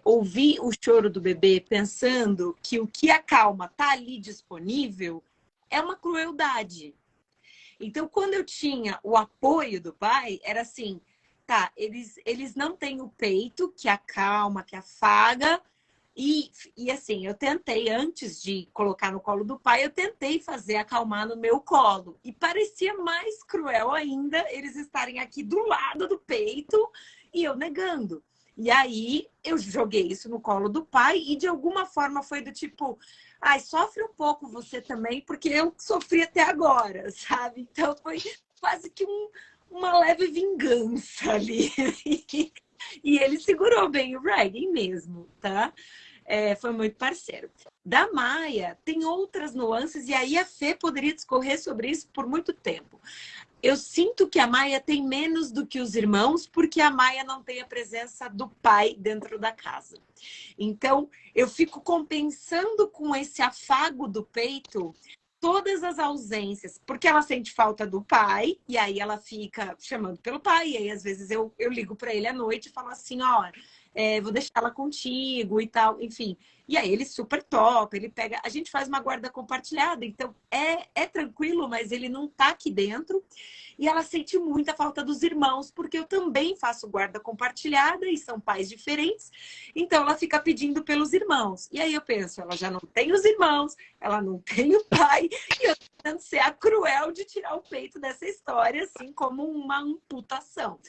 ouvir o choro do bebê pensando que o que acalma está ali disponível é uma crueldade. Então, quando eu tinha o apoio do pai, era assim, tá, eles não têm o peito que acalma, que afaga, e assim, eu tentei, antes de colocar no colo do pai, eu tentei fazer acalmar no meu colo. E parecia mais cruel ainda eles estarem aqui do lado do peito e eu negando. E aí eu joguei isso no colo do pai e de alguma forma foi do tipo, ai, sofre um pouco você também, porque eu sofri até agora, sabe? Então foi quase que uma leve vingança ali. E ele segurou bem o Reggae mesmo, tá? Foi muito parceiro. Da Maia, tem outras nuances, e aí a Fê poderia discorrer sobre isso por muito tempo. Eu sinto que a Maia tem menos do que os irmãos, porque a Maia não tem a presença do pai dentro da casa. Então, eu fico compensando com esse afago do peito todas as ausências, porque ela sente falta do pai, e aí ela fica chamando pelo pai, e aí às vezes eu ligo para ele à noite e falo assim, ó, vou deixar ela contigo e tal, enfim. E aí ele super top, ele pega, a gente faz uma guarda compartilhada, então é tranquilo, mas ele não tá aqui dentro. E ela sente muita falta dos irmãos, porque eu também faço guarda compartilhada e são pais diferentes. Então ela fica pedindo pelos irmãos. E aí eu penso, ela já não tem os irmãos, ela não tem o pai, e eu tô tentando ser a cruel de tirar o peito dessa história, assim como uma amputação.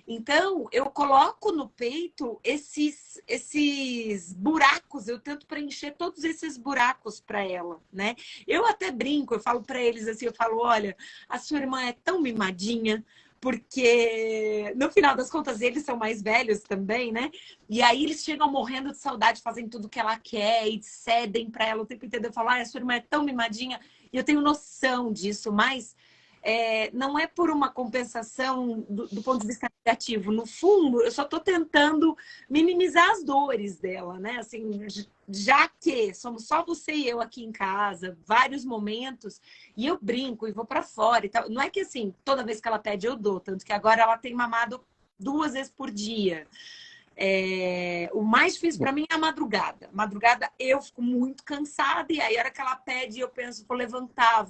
Então, eu coloco no peito esses buracos, eu tento preencher todos esses buracos para ela, né? Eu até brinco, eu falo para eles assim, eu falo, olha, a sua irmã é tão mimadinha, porque no final das contas eles são mais velhos também, né? E aí eles chegam morrendo de saudade, fazem tudo que ela quer e cedem para ela o tempo inteiro. Eu falo, a sua irmã é tão mimadinha, e eu tenho noção disso, mas não é por uma compensação do ponto de vista negativo. No fundo, eu só estou tentando minimizar as dores dela, né? Assim, já que somos só você e eu aqui em casa, vários momentos, e eu brinco e vou para fora e tal. Não é que assim, toda vez que ela pede eu dou, tanto que agora ela tem mamado 2 vezes por dia. O mais difícil para mim é a madrugada. Madrugada eu fico muito cansada e aí a hora que ela pede eu penso, vou levantar,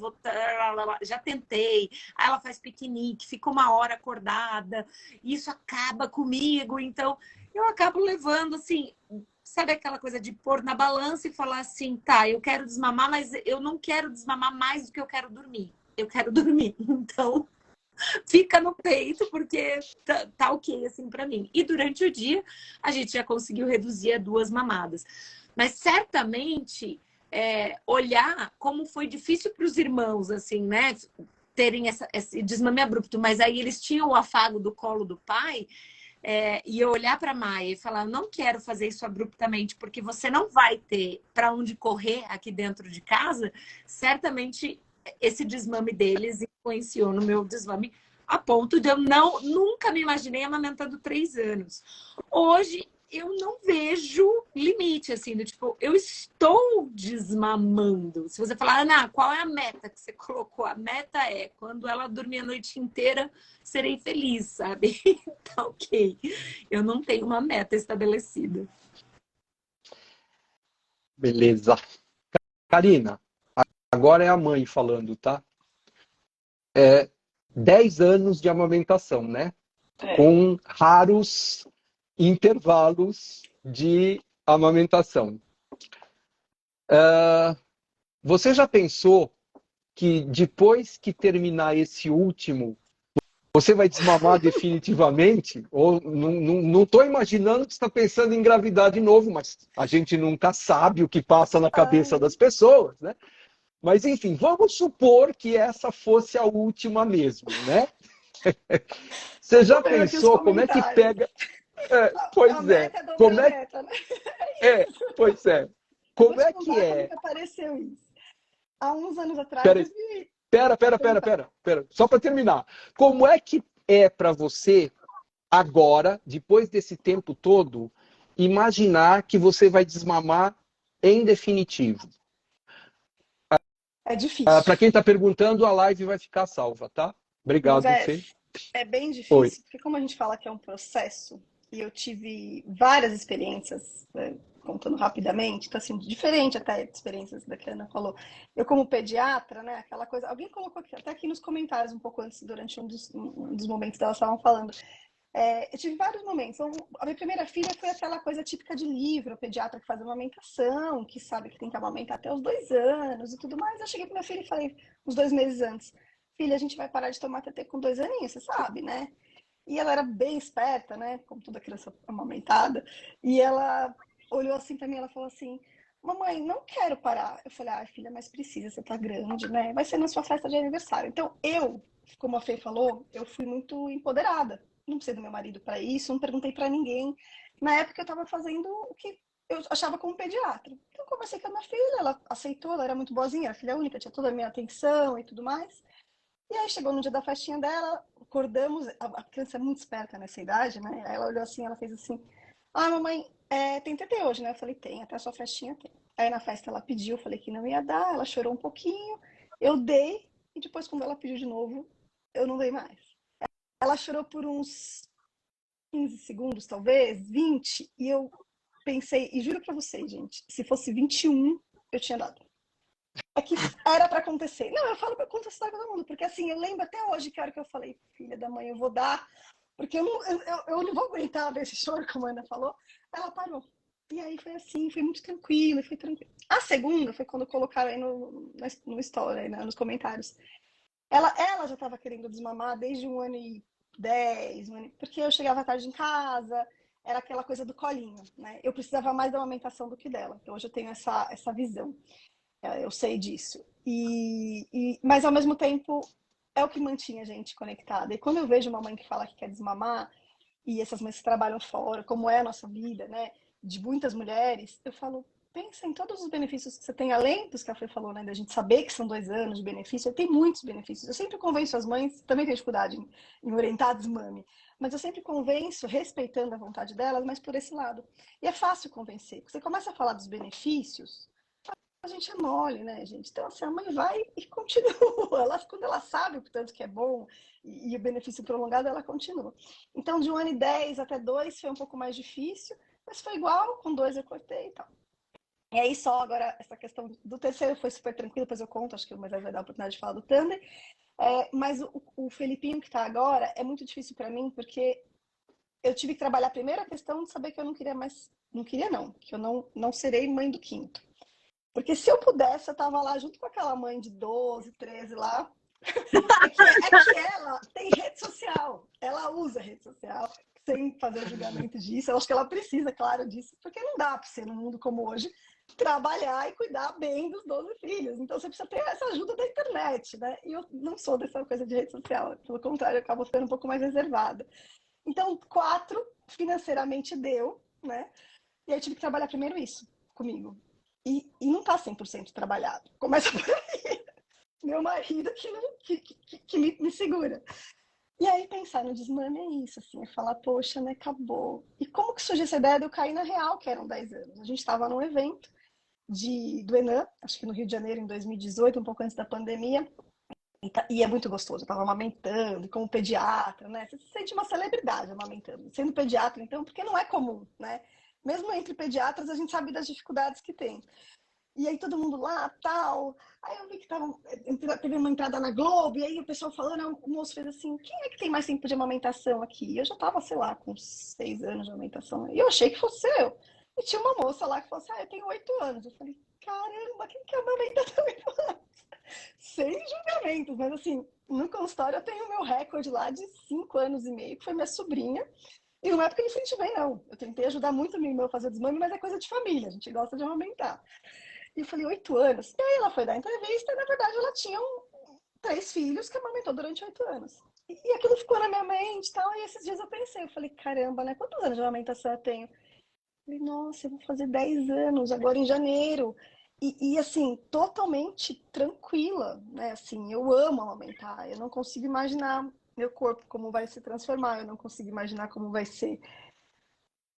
já tentei. Aí ela faz piquenique, fica 1 hora acordada, e isso acaba comigo. Então eu acabo levando assim, sabe aquela coisa de pôr na balança e falar assim, tá, eu quero desmamar, mas eu não quero desmamar mais do que eu quero dormir. Eu quero dormir. Então fica no peito, porque tá ok, assim, pra mim. E durante o dia, a gente já conseguiu reduzir a 2 mamadas. Mas certamente, olhar como foi difícil para os irmãos, assim, né? Terem esse desmame abrupto. Mas aí eles tinham o afago do colo do pai. E eu olhar para a Maia e falar, não quero fazer isso abruptamente, porque você não vai ter para onde correr aqui dentro de casa, certamente esse desmame deles influenciou no meu desmame a ponto de eu nunca me imaginei amamentando 3 anos. Hoje eu não vejo limite, assim, do tipo, eu estou desmamando. Se você falar, Ana, qual é a meta que você colocou? A meta é, quando ela dormir a noite inteira, serei feliz, sabe? Tá ok. Eu não tenho uma meta estabelecida. Beleza. Karina, agora é a mãe falando, tá? 10 anos de amamentação, né? Com raros intervalos de amamentação. Você já pensou que depois que terminar esse último, você vai desmamar definitivamente? Ou não estou imaginando que você está pensando em engravidar de novo, mas a gente nunca sabe o que passa na cabeça das pessoas, né? Mas, enfim, vamos supor que essa fosse a última mesmo, né? Você já pensou como é que pega... pois é. Como é... meta, né? Pois é. Como é que é? Como que apareceu isso? Há uns anos atrás... Pera. Só para terminar. Como é que é para você, agora, depois desse tempo todo, imaginar que você vai desmamar em definitivo? É difícil. Para quem está perguntando, a live vai ficar salva, tá? Obrigado, Fê. É bem difícil, Oi. porque como a gente fala que é um processo, e eu tive várias experiências, né, contando rapidamente, então assim, diferente até de experiências da que a Ana falou. Eu como pediatra, né, aquela coisa, alguém colocou até aqui nos comentários um pouco antes, durante um dos momentos que elas estavam falando, eu tive vários momentos. Então, a minha primeira filha foi aquela coisa típica de livro, o pediatra que faz amamentação, que sabe que tem que amamentar até os 2 anos e tudo mais. Eu cheguei para minha filha e falei, uns 2 meses antes, filha, a gente vai parar de tomar TT com 2 aninhos, você sabe, né? E ela era bem esperta, né? Como toda criança amamentada. E ela olhou assim para mim, ela falou assim, mamãe, não quero parar. Eu falei, ah, filha, mas precisa, você tá grande, né? Vai ser na sua festa de aniversário. Então, como a Fê falou, eu fui muito empoderada. Não precisei do meu marido para isso, não perguntei para ninguém. Na época eu estava fazendo o que eu achava como pediatra. Então, conversei com a minha filha, ela aceitou, ela era muito boazinha, era filha única, tinha toda a minha atenção e tudo mais. E aí chegou no dia da festinha dela, acordamos, a criança é muito esperta nessa idade, né? Aí ela olhou assim, ela fez assim, ah, mamãe, tem TT hoje, né? Eu falei, tem, até a sua festinha tem. Aí na festa ela pediu, eu falei que não ia dar, ela chorou um pouquinho, eu dei, e depois quando ela pediu de novo, eu não dei mais. Ela chorou por uns 15 segundos, talvez, 20, e eu pensei, e juro pra vocês, gente, se fosse 21, eu tinha dado. É que era pra acontecer. Não, eu falo pra acontecer com todo mundo, porque assim, eu lembro até hoje que a hora que eu falei, filha da mãe, eu vou dar, porque eu não vou aguentar ver esse choro, como a Ana falou. Ela parou. E aí foi assim, foi muito tranquilo, foi tranquilo. A segunda foi quando colocaram aí no story, aí, né, nos comentários. Ela já estava querendo desmamar desde 1 ano e 10, porque eu chegava tarde em casa, era aquela coisa do colinho, né? Eu precisava mais da amamentação do que dela. Então hoje eu tenho essa visão, eu sei disso. Mas ao mesmo tempo é o que mantinha a gente conectada. E quando eu vejo uma mãe que fala que quer desmamar, e essas mães que trabalham fora, como é a nossa vida, né? De muitas mulheres, eu falo, pensa em todos os benefícios que você tem, além dos que a Fê falou, né? Da gente saber que são 2 anos de benefício, tem muitos benefícios. Eu sempre convenço as mães, também tenho dificuldade em orientar a desmame, mas eu sempre convenço, respeitando a vontade delas, mas por esse lado. E é fácil convencer. Você começa a falar dos benefícios, a gente é mole, né, gente? Então, assim, a mãe vai e continua. Quando ela sabe o tanto que é bom e o benefício prolongado, ela continua. Então, de 1 ano e 10 até 2 foi um pouco mais difícil, mas foi igual, com 2 eu cortei e tal. E aí só agora, essa questão do terceiro foi super tranquilo, depois eu conto, acho que o Moisés vai dar a oportunidade de falar do Thunder. Mas o Felipinho que tá agora é muito difícil para mim, porque eu tive que trabalhar primeiro a questão de saber que eu não queria mais, que eu não serei mãe do quinto. Porque se eu pudesse, eu tava lá junto com aquela mãe de 12, 13 lá, É que ela tem rede social, ela usa rede social, sem fazer julgamento disso. Eu acho que ela precisa, claro, disso, porque não dá para ser num mundo como hoje trabalhar e cuidar bem dos 12 filhos. Então você precisa ter essa ajuda da internet, né? E eu não sou dessa coisa de rede social, pelo contrário, eu acabo ficando um pouco mais reservada. Então, 4 financeiramente deu, né? E aí eu tive que trabalhar primeiro isso comigo. E não tá 100% trabalhado. Começa por aí. Meu marido que me segura. E aí pensar no desmame é isso, assim, é falar, poxa, né, acabou. E como que surgiu essa ideia de eu cair na real, que eram 10 anos? A gente estava num evento do Enan, acho que no Rio de Janeiro, em 2018, um pouco antes da pandemia, e é muito gostoso, eu estava amamentando, como pediatra, né? Você se sente uma celebridade amamentando. Sendo pediatra, então, porque não é comum, né? Mesmo entre pediatras, a gente sabe das dificuldades que tem. E aí todo mundo lá, tal. Aí eu vi que teve uma entrada na Globo, e aí o pessoal falando, o moço fez assim, quem é que tem mais tempo de amamentação aqui? E eu já tava, sei lá, com 6 anos de amamentação. E eu achei que fosse eu. E tinha uma moça lá que falou assim, eu tenho 8 anos. Eu falei, caramba, quem que amamenta com 8 anos? Sem julgamentos, mas assim, no consultório eu tenho o meu recorde lá de 5 anos e meio, que foi minha sobrinha. E não é porque me senti bem, não. Eu tentei ajudar muito a minha irmã a fazer desmame, mas é coisa de família, a gente gosta de amamentar. E eu falei, 8 anos. E aí ela foi dar entrevista e, na verdade, ela tinha 3 filhos que amamentou durante 8 anos. E aquilo ficou na minha mente e tal. E esses dias eu pensei, eu falei, caramba, né? Quantos anos de amamentação eu tenho? Eu falei, nossa, eu vou fazer 10 anos agora em janeiro. E assim, totalmente tranquila, né? Assim, eu amo amamentar. Eu não consigo imaginar meu corpo como vai se transformar. Eu não consigo imaginar como vai ser.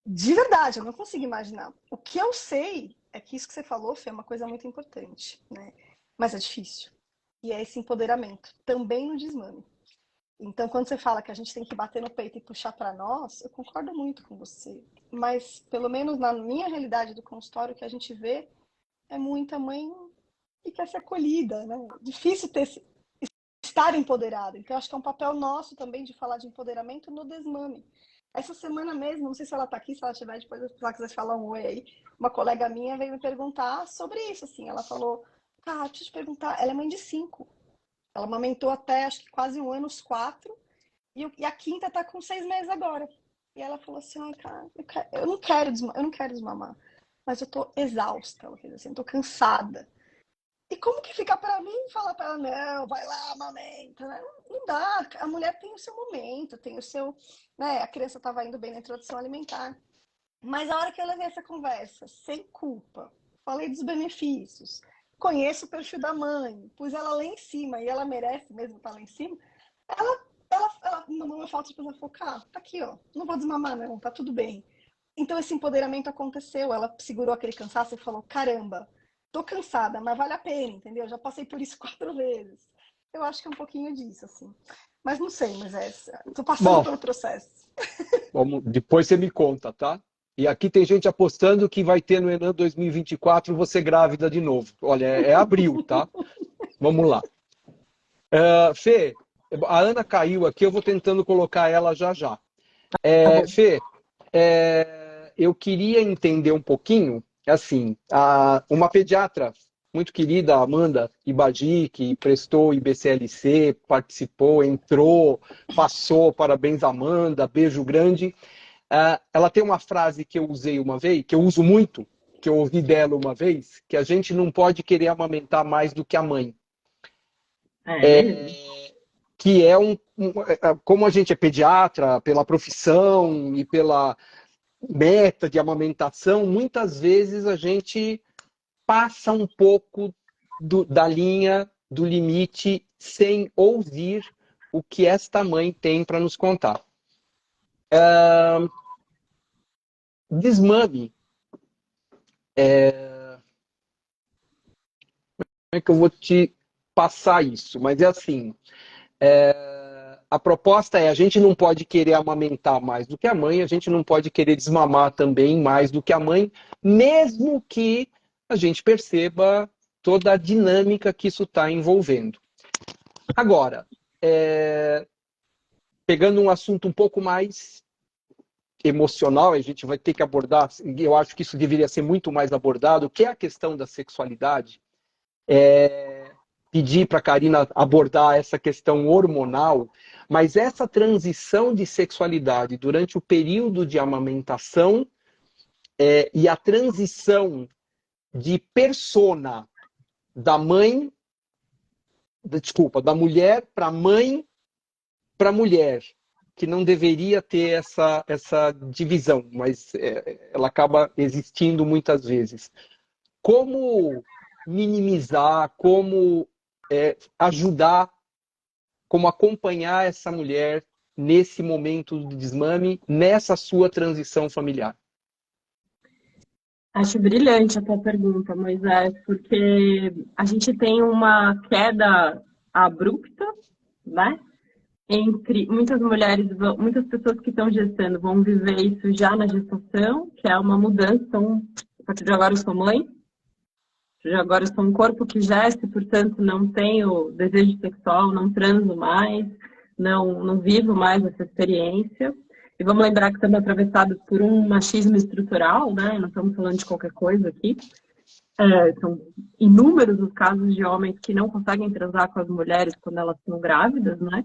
De verdade, eu não consigo imaginar. O que eu sei é que isso que você falou, Fê, é uma coisa muito importante, né? Mas é difícil. E é esse empoderamento, também no desmame. Então, quando você fala que a gente tem que bater no peito e puxar para nós, eu concordo muito com você. Mas, pelo menos na minha realidade do consultório, o que a gente vê é muita mãe que quer ser acolhida, né? Difícil estar empoderada. Então, acho que é um papel nosso também de falar de empoderamento no desmame. Essa semana mesmo, não sei se ela tá aqui, se ela estiver, depois se ela quiser falar um oi aí, uma colega minha veio me perguntar sobre isso, assim, ela falou, deixa eu te perguntar, ela é mãe de 5, ela amamentou até, acho que quase 1 ano, os 4, e a quinta tá com 6 meses agora, e ela falou assim, ai, cara, eu não quero desmamar, mas eu tô exausta, ela fez assim, eu tô cansada. E como que fica para mim falar para ela, não, vai lá, amamenta, né? Não dá, a mulher tem o seu momento, tem o seu, né? A criança estava indo bem na introdução alimentar. Mas a hora que eu levei essa conversa, sem culpa, falei dos benefícios, conheço o perfil da mãe, pus ela lá em cima, e ela merece mesmo estar lá em cima, ela mandou uma foto, ela falou, tá aqui, ó, não vou desmamar não, tá tudo bem. Então esse empoderamento aconteceu, ela segurou aquele cansaço e falou, caramba, tô cansada, mas vale a pena, entendeu? Já passei por isso 4 vezes. Eu acho que é um pouquinho disso, assim. Mas não sei, mas tô passando pelo processo. Depois você me conta, tá? E aqui tem gente apostando que vai ter no Enan 2024 você grávida de novo. Olha, é abril, tá? Vamos lá. Fê, a Ana caiu aqui, eu vou tentando colocar ela já já. Fê, eu queria entender um pouquinho, assim, uma pediatra muito querida, Amanda Ibadi, que prestou IBCLC, participou, entrou, passou, parabéns Amanda, beijo grande. Ela tem uma frase que eu usei uma vez, que eu uso muito, que eu ouvi dela uma vez, que a gente não pode querer amamentar mais do que a mãe. Que é como a gente é pediatra, pela profissão e pela meta de amamentação, muitas vezes a gente passa um pouco da linha, do limite, sem ouvir o que esta mãe tem para nos contar. Desmame. Como é que eu vou te passar isso? Mas é assim, a proposta é, a gente não pode querer amamentar mais do que a mãe, a gente não pode querer desmamar também mais do que a mãe, mesmo que a gente perceba toda a dinâmica que isso está envolvendo. Agora, pegando um assunto um pouco mais emocional, a gente vai ter que abordar, eu acho que isso deveria ser muito mais abordado, que é a questão da sexualidade. pedir para a Karina abordar essa questão hormonal, mas essa transição de sexualidade durante o período de amamentação e a transição de persona da mãe, da mulher para mãe para mulher, que não deveria ter essa divisão, mas ela acaba existindo muitas vezes. Como minimizar, como ajudar, como acompanhar essa mulher nesse momento de desmame, nessa sua transição familiar? Acho brilhante a tua pergunta, Moisés, porque a gente tem uma queda abrupta, né? Entre muitas mulheres, muitas pessoas que estão gestando vão viver isso já na gestação, que é uma mudança. Então, a partir de agora eu sou mãe, agora eu sou um corpo que gesta, portanto não tenho desejo sexual, não transo mais, não vivo mais essa experiência. E vamos lembrar que estamos atravessados por um machismo estrutural, né? Não estamos falando de qualquer coisa aqui. São inúmeros os casos de homens que não conseguem transar com as mulheres quando elas estão grávidas, né?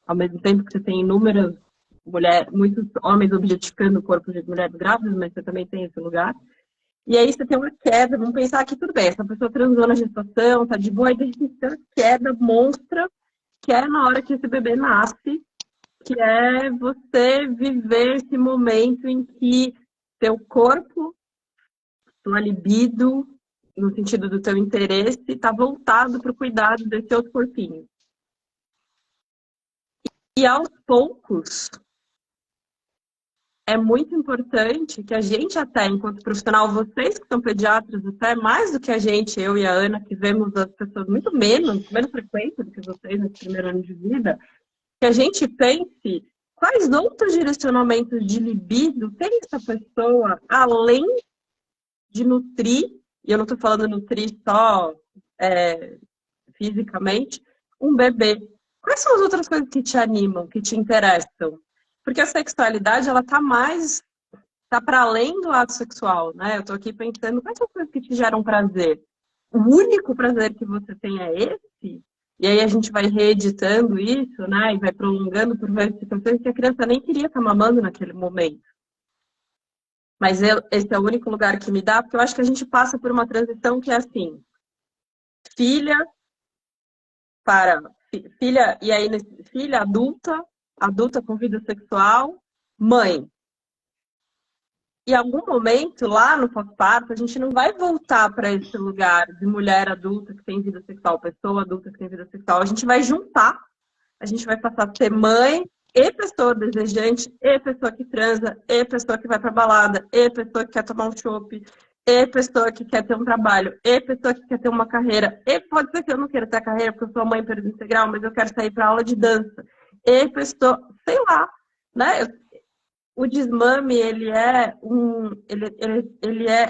Ao mesmo tempo que você tem inúmeras mulheres, muitos homens objetificando o corpo de mulheres grávidas, mas você também tem esse lugar. E aí você tem uma queda, vamos pensar que tudo bem, essa pessoa transou na gestação, tá de boa, e de repente tem uma queda monstra, que é na hora que esse bebê nasce, que é você viver esse momento em que teu corpo, tua libido, no sentido do teu interesse, está voltado para o cuidado desse outro corpinho. E aos poucos, é muito importante que a gente até, enquanto profissional, vocês que são pediatras, até mais do que a gente, eu e a Ana, que vemos as pessoas muito menos frequentes do que vocês nesse primeiro ano de vida, que a gente pense quais outros direcionamentos de libido tem essa pessoa, além de nutrir, e eu não estou falando nutrir só fisicamente, um bebê. Quais são as outras coisas que te animam, que te interessam? Porque a sexualidade, ela tá para além do ato sexual, né? Eu tô aqui pensando, quais são as coisas que te geram prazer? O único prazer que você tem é esse? E aí a gente vai reeditando isso, né? E vai prolongando por várias situações que a criança nem queria estar mamando naquele momento. Mas esse é o único lugar que me dá, porque eu acho que a gente passa por uma transição que é assim, filha e aí filha adulta com vida sexual, mãe. Em algum momento, lá no pós-parto, a gente não vai voltar para esse lugar de mulher adulta que tem vida sexual, pessoa adulta que tem vida sexual. A gente vai juntar, a gente vai passar a ser mãe e pessoa desejante, e pessoa que transa, e pessoa que vai para balada, e pessoa que quer tomar um chopp, e pessoa que quer ter um trabalho, e pessoa que quer ter uma carreira. E pode ser que eu não queira ter carreira porque eu sou mãe período integral, mas eu quero sair para aula de dança. E pessoa, sei lá, né? O desmame, ele é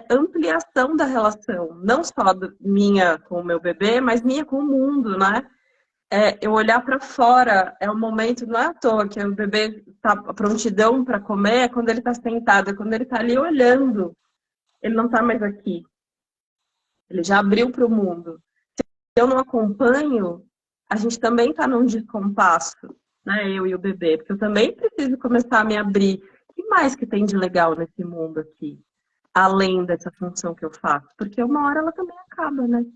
ampliação da relação, não só minha com o meu bebê, mas minha com o mundo, né? Eu olhar para fora, é um momento, não é à toa que o bebê está a prontidão para comer, é quando ele está sentado, é quando ele está ali olhando. Ele não está mais aqui. Ele já abriu para o mundo. Se eu não acompanho, a gente também está num descompasso, né? Eu e o bebê, porque eu também preciso começar a me abrir. O que mais que tem de legal nesse mundo aqui? Além dessa função que eu faço. Porque uma hora ela também acaba, né?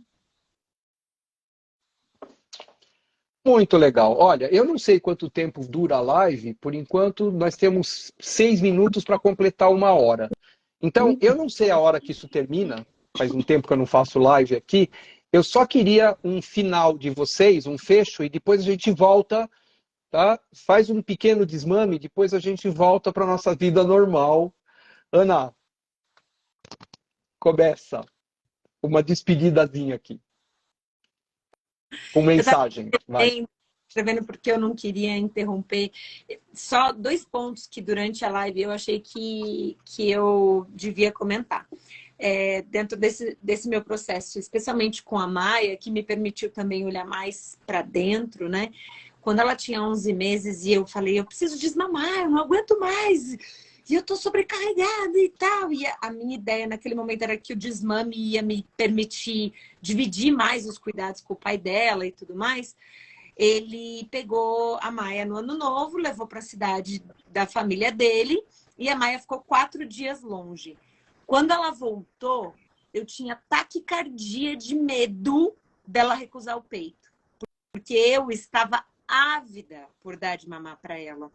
Muito legal. Olha, eu não sei quanto tempo dura a live, por enquanto nós temos 6 minutos para completar 1 hora. Então, eu não sei a hora que isso termina, faz um tempo que eu não faço live aqui, eu só queria um final de vocês, um fecho, e depois a gente volta, tá? Faz um pequeno desmame, depois a gente volta para a nossa vida normal. Ana, começa uma despedidazinha aqui. Com mensagem. Vai. Escrevendo porque eu não queria interromper. Só 2 pontos que durante a live eu achei que eu devia comentar. Dentro desse meu processo, especialmente com a Maia, que me permitiu também olhar mais para dentro, né? Quando ela tinha 11 meses e eu falei, eu preciso desmamar, eu não aguento mais. e eu tô sobrecarregada e tal. E a minha ideia naquele momento era que o desmame ia me permitir dividir mais os cuidados com o pai dela e tudo mais. Ele pegou a Maia no ano novo, levou para a cidade da família dele e a Maia ficou 4 dias longe. Quando ela voltou, eu tinha taquicardia de medo dela recusar o peito, porque eu estava ávida por dar de mamar para ela.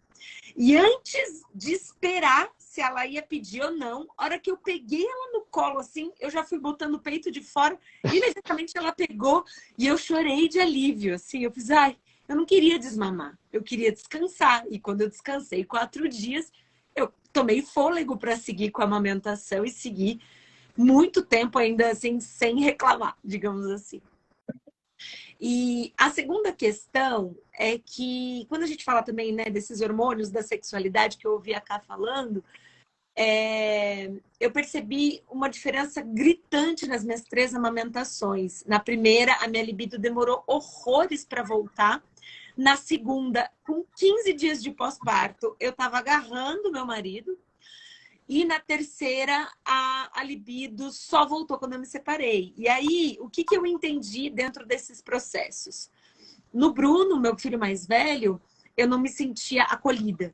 E antes de esperar se ela ia pedir ou não, a hora que eu peguei ela no colo, assim, eu já fui botando o peito de fora, e imediatamente ela pegou e eu chorei de alívio, assim, eu fiz, ai, eu não queria desmamar, eu queria descansar. E quando eu descansei 4 dias, eu tomei fôlego para seguir com a amamentação e seguir muito tempo ainda, assim, sem reclamar, digamos assim. E a segunda questão é que, quando a gente fala também, né, desses hormônios da sexualidade que eu ouvi a Ká falando, eu percebi uma diferença gritante nas minhas 3 amamentações. Na primeira, a minha libido demorou horrores para voltar. Na segunda, com 15 dias de pós-parto, eu estava agarrando meu marido. E na terceira, a libido só voltou quando eu me separei. E aí, o que eu entendi dentro desses processos? No Bruno, meu filho mais velho, eu não me sentia acolhida.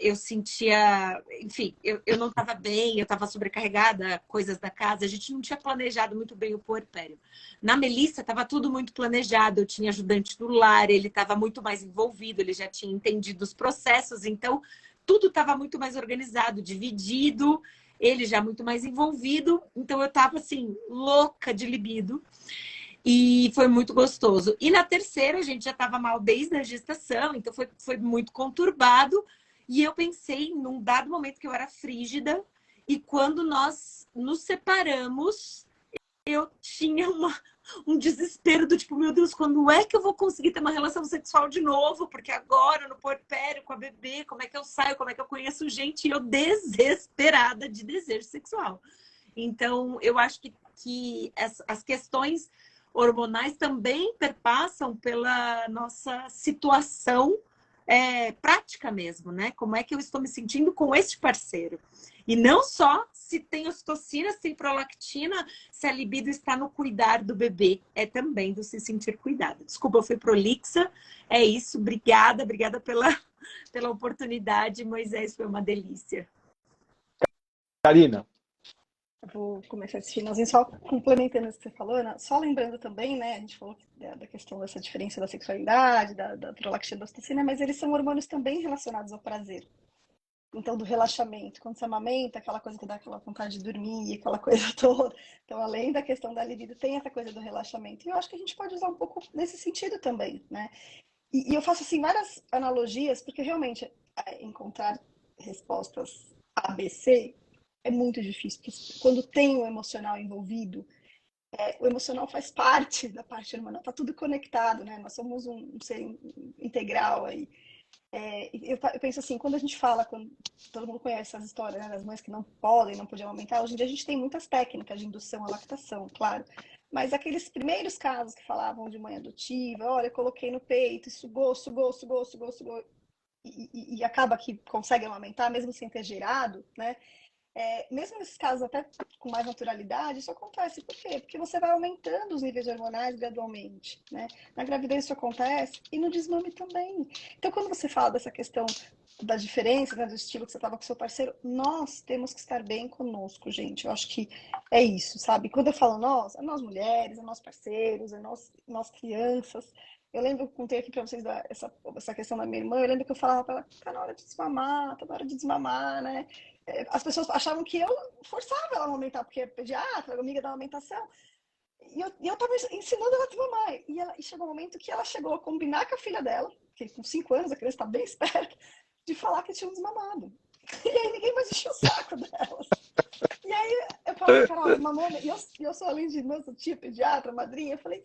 Eu sentia... Enfim, eu não estava bem, eu estava sobrecarregada, coisas da casa. A gente não tinha planejado muito bem o puerpério. Na Melissa, estava tudo muito planejado. Eu tinha ajudante do lar, ele estava muito mais envolvido, ele já tinha entendido os processos. Então, tudo estava muito mais organizado, dividido, ele já muito mais envolvido. Então, eu estava, assim, louca de libido. E foi muito gostoso. E na terceira, a gente já estava mal desde a gestação, então foi muito conturbado. E eu pensei, num dado momento, que eu era frígida. E quando nós nos separamos, eu tinha um desespero do tipo, meu Deus, quando é que eu vou conseguir ter uma relação sexual de novo? Porque agora, no puerpério, com a bebê, como é que eu saio? Como é que eu conheço gente? E eu desesperada de desejo sexual. Então, eu acho que as questões hormonais também perpassam pela nossa situação prática mesmo, né? Como é que eu estou me sentindo com este parceiro? E não só se tem ocitocina, se tem prolactina, se a libido está no cuidar do bebê, é também do se sentir cuidado. Desculpa, eu fui prolixa, é isso, obrigada pela oportunidade, Moisés, foi uma delícia. Karina. Eu vou começar esse finalzinho só complementando o que você falou, Ana. Só lembrando também, né? A gente falou da questão dessa diferença da sexualidade, da prolactina e da ocitocina, mas eles são hormônios também relacionados ao prazer. Então, do relaxamento. Quando você amamenta, aquela coisa que dá aquela vontade de dormir, aquela coisa toda. Então, além da questão da libido, tem essa coisa do relaxamento. E eu acho que a gente pode usar um pouco nesse sentido também, né? E eu faço, assim, várias analogias, porque realmente encontrar respostas ABC é muito difícil, porque quando tem o emocional envolvido, o emocional faz parte da parte hormonal, tá tudo conectado, né? Nós somos um ser integral aí. Eu penso assim, quando a gente fala, quando todo mundo conhece essas histórias, né, das mães que não podiam aumentar, hoje em dia a gente tem muitas técnicas de indução à lactação, claro. Mas aqueles primeiros casos que falavam de mãe adotiva, olha, eu coloquei no peito e sugou, e acaba que consegue amamentar, mesmo sem ter gerado, né? Mesmo nesses casos até com mais naturalidade, isso acontece. Por quê? Porque você vai aumentando os níveis hormonais gradualmente, né? Na gravidez isso acontece e no desmame também. Então, quando você fala dessa questão da diferença, né, do estilo que você estava com seu parceiro, nós temos que estar bem conosco, gente. Eu acho que é isso, sabe? Quando eu falo nós, é nós mulheres, é nós parceiros, é nós crianças. Eu lembro que eu contei aqui para vocês essa questão da minha irmã, eu lembro que eu falava para ela, tá na hora de desmamar, tá na hora de desmamar, né? As pessoas achavam que eu forçava ela a amamentar, porque é pediatra, amiga da amamentação. E eu tava ensinando ela a desmamar. E chegou um momento que ela chegou a combinar com a filha dela, que com 5 anos, a criança tá bem esperta, de falar que tinham desmamado. E aí ninguém mais encheu o saco delas. E aí eu falei, Carol, desmamou? E eu sou, além de irmã, sou tia, pediatra, madrinha. Eu falei,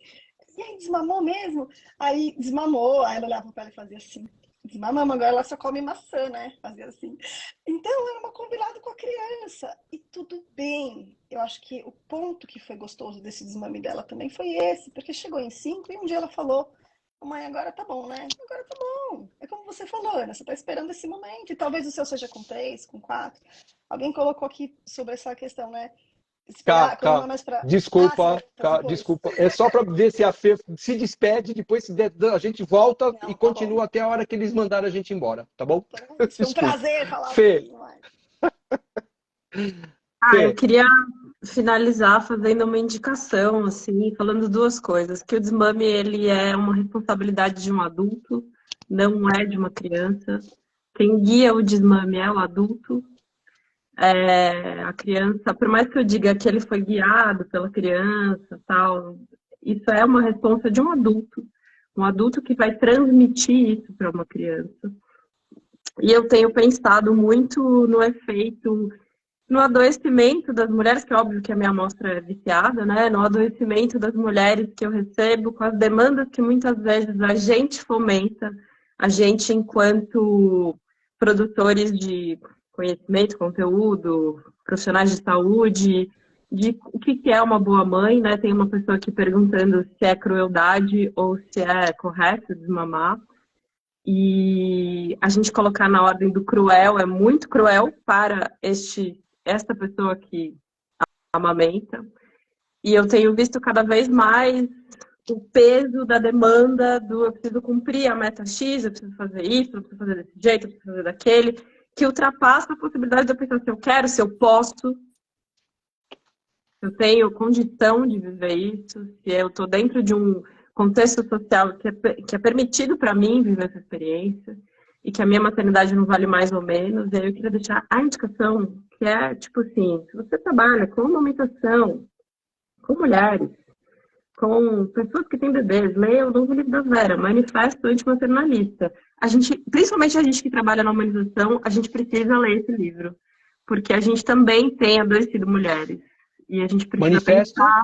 e aí, desmamou mesmo? Aí desmamou, aí ela olhava pra ela e fazia assim. Desmamamos, agora ela só come maçã, né? Fazia assim. Então, era uma combinado com a criança. E tudo bem. Eu acho que o ponto que foi gostoso desse desmame dela também foi esse, porque chegou em 5 e um dia ela falou, Mãe, agora tá bom, né? Agora tá bom. É como você falou, Ana, você tá esperando esse momento. E talvez o seu seja com 3, com 4. Alguém colocou aqui sobre essa questão, né? Esperar quando não é mais pra. Ah, você vai pra depois. Desculpa. É só para ver se a Fê se despede, depois se der, a gente volta e Não, tá bom. continua até a hora que eles mandarem a gente embora, tá bom? Então é isso. Foi um Desculpa. prazer falar um Fê, pouquinho mais. Eu Fê, queria finalizar fazendo uma indicação, assim, falando duas coisas, que o desmame, ele é uma responsabilidade de um adulto, não é de uma criança. Quem guia o desmame é o adulto. A criança, por mais que eu diga que ele foi guiado pela criança, tal, isso é uma responsa de um adulto que vai transmitir isso para uma criança. E eu tenho pensado muito no efeito, no adoecimento das mulheres, que é óbvio que a minha amostra é viciada, né? No adoecimento das mulheres que eu recebo, com as demandas que muitas vezes a gente fomenta, a gente enquanto produtores de conhecimento, conteúdo, profissionais de saúde, de o que é uma boa mãe, né? Tem uma pessoa aqui perguntando se é crueldade ou se é correto desmamar. E a gente colocar na ordem do cruel é muito cruel para esta pessoa que amamenta. E eu tenho visto cada vez mais o peso da demanda do eu preciso cumprir a meta X, eu preciso fazer isso, eu preciso fazer desse jeito, eu preciso fazer daquele, que ultrapassa a possibilidade de eu pensar se eu quero, se eu posso, se eu tenho condição de viver isso, se eu estou dentro de um contexto social que é permitido para mim viver essa experiência e que a minha maternidade não vale mais ou menos. E aí eu queria deixar a indicação que é, tipo assim, se você trabalha com amamentação, com mulheres, com pessoas que têm bebês, leia o novo livro da Vera, Manifesto Antimaternalista. A gente, principalmente a gente que trabalha na humanização, a gente precisa ler esse livro, porque a gente também tem adoecido mulheres. E a gente precisa manifesto pensar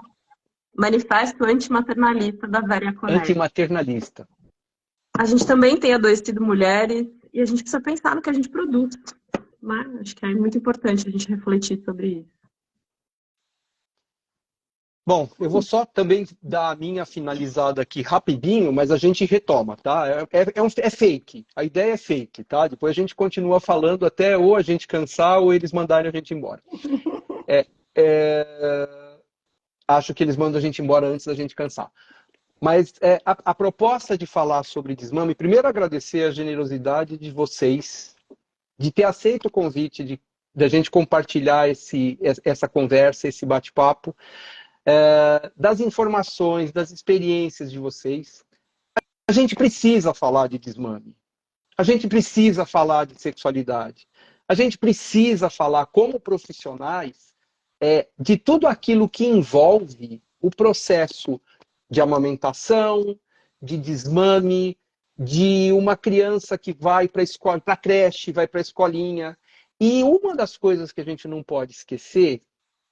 Manifesto Antimaternalista da Vera Iaconelli. antimaternalista. A gente também tem adoecido mulheres e a gente precisa pensar no que a gente produz. Né? Acho que é muito importante a gente refletir sobre isso. Bom, eu vou só também dar a minha finalizada aqui rapidinho, mas a gente retoma, tá? É fake. A ideia é fake, tá? Depois a gente continua falando até ou a gente cansar ou eles mandarem a gente embora. Acho que eles mandam a gente embora antes da gente cansar. Mas a proposta de falar sobre desmame, primeiro agradecer a generosidade de vocês, de ter aceito o convite de a gente compartilhar essa conversa, esse bate-papo, das informações, das experiências de vocês. A gente precisa falar de desmame. A gente precisa falar de sexualidade. A gente precisa falar, como profissionais, de tudo aquilo que envolve o processo de amamentação, de desmame, de uma criança que vai para a creche, vai para a escolinha. E uma das coisas que a gente não pode esquecer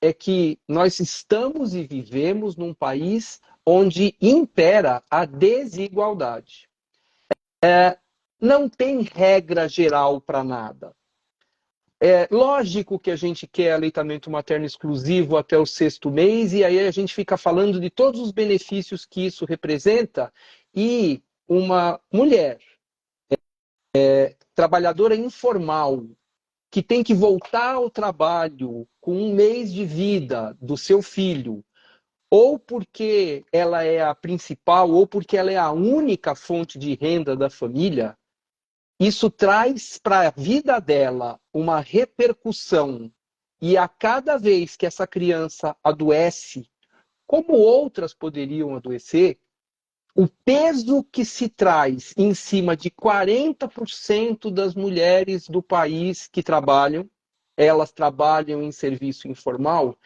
é que nós estamos e vivemos num país onde impera a desigualdade. Não tem regra geral para nada. É lógico que a gente quer aleitamento materno exclusivo até o 6º mês, e aí a gente fica falando de todos os benefícios que isso representa, e uma mulher trabalhadora informal que tem que voltar ao trabalho com 1 mês de vida do seu filho, ou porque ela é a principal, ou porque ela é a única fonte de renda da família, isso traz para a vida dela uma repercussão. E a cada vez que essa criança adoece, como outras poderiam adoecer, o peso que se traz em cima de 40% das mulheres do país que trabalham, elas trabalham em serviço informal,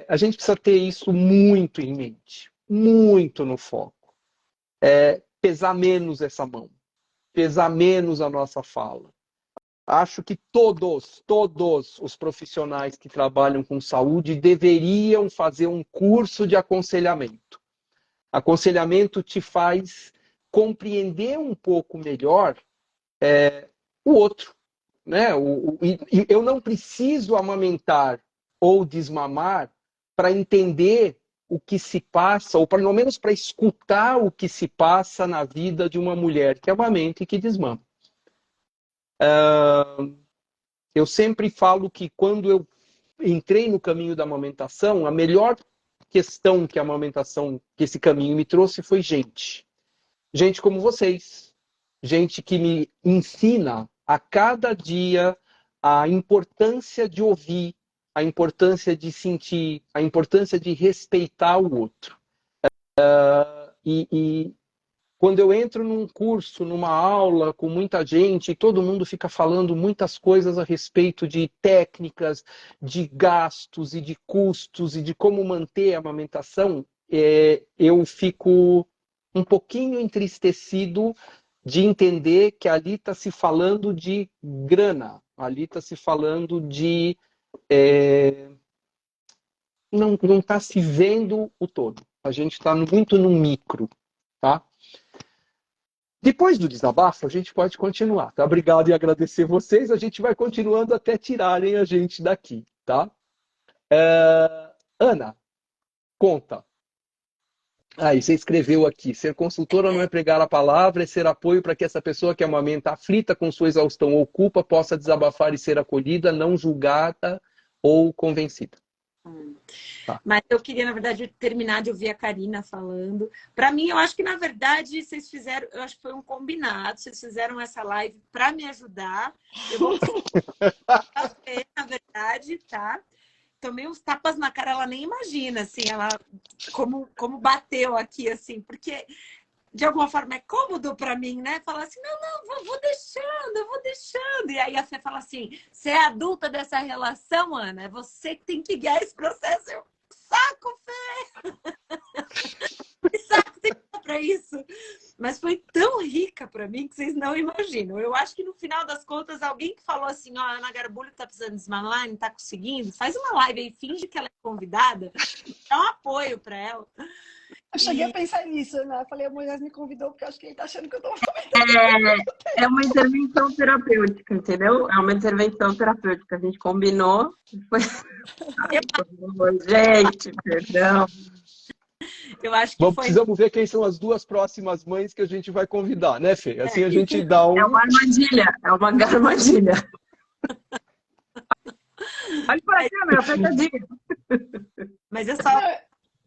a gente precisa ter isso muito em mente, muito no foco. Pesar menos essa mão, pesar menos a nossa fala. Acho que todos os profissionais que trabalham com saúde deveriam fazer um curso de aconselhamento. Aconselhamento te faz compreender um pouco melhor o outro. Né? Eu não preciso amamentar ou desmamar para entender o que se passa, ou pelo menos para escutar o que se passa na vida de uma mulher que amamenta e que desmama. Eu sempre falo que quando eu entrei no caminho da amamentação, a melhor questão que a amamentação, que esse caminho me trouxe foi gente. Gente como vocês. Gente que me ensina a cada dia a importância de ouvir, a importância de sentir, a importância de respeitar o outro. E quando eu entro num curso, numa aula com muita gente, todo mundo fica falando muitas coisas a respeito de técnicas, de gastos e de custos e de como manter a amamentação, eu fico um pouquinho entristecido de entender que ali está se falando de grana, ali está se falando de... não está se vendo o todo. A gente está muito no micro, tá? Depois do desabafo, a gente pode continuar, tá? Obrigado e agradecer vocês. A gente vai continuando até tirarem a gente daqui, tá? Ana, conta. Aí, você escreveu aqui, ser consultora não é pregar a palavra, é ser apoio para que essa pessoa que amamenta aflita com sua exaustão ou culpa possa desabafar e ser acolhida, não julgada ou convencida. Tá. Mas eu queria, na verdade, terminar de ouvir a Karina falando. Para mim, eu acho que, na verdade, vocês fizeram... Eu acho que foi um combinado. Vocês fizeram essa live para me ajudar. Eu vou fazer, na verdade, tá? Tomei uns tapas na cara, ela nem imagina, assim, ela como bateu aqui, assim, porque de alguma forma é cômodo para mim, né? Falar assim, não, vou deixando, eu vou deixando. E aí a Fê fala assim, você é adulta dessa relação, Ana, é você que tem que guiar esse processo. Eu, saco, Fê! Que saco tem para isso? Mas foi tão rica para mim que vocês não imaginam. Eu acho que no final das contas, alguém que falou assim, ó, a Ana Garbulho tá precisando desmamar, não tá conseguindo, faz uma live aí, finge que ela é convidada, dá um apoio para ela. Eu cheguei a pensar nisso, né? Eu falei, o Moisés me convidou porque eu acho que ele tá achando que eu tô... É uma intervenção terapêutica, entendeu? É uma intervenção terapêutica. A gente combinou. Foi... Ai, gente, perdão. Eu acho que precisamos ver quem são as duas próximas mães que a gente vai convidar, né, Fê? Assim a gente dá um... É uma armadilha, é uma armadilha. Olha para a câmera, apertadinha. Mas é só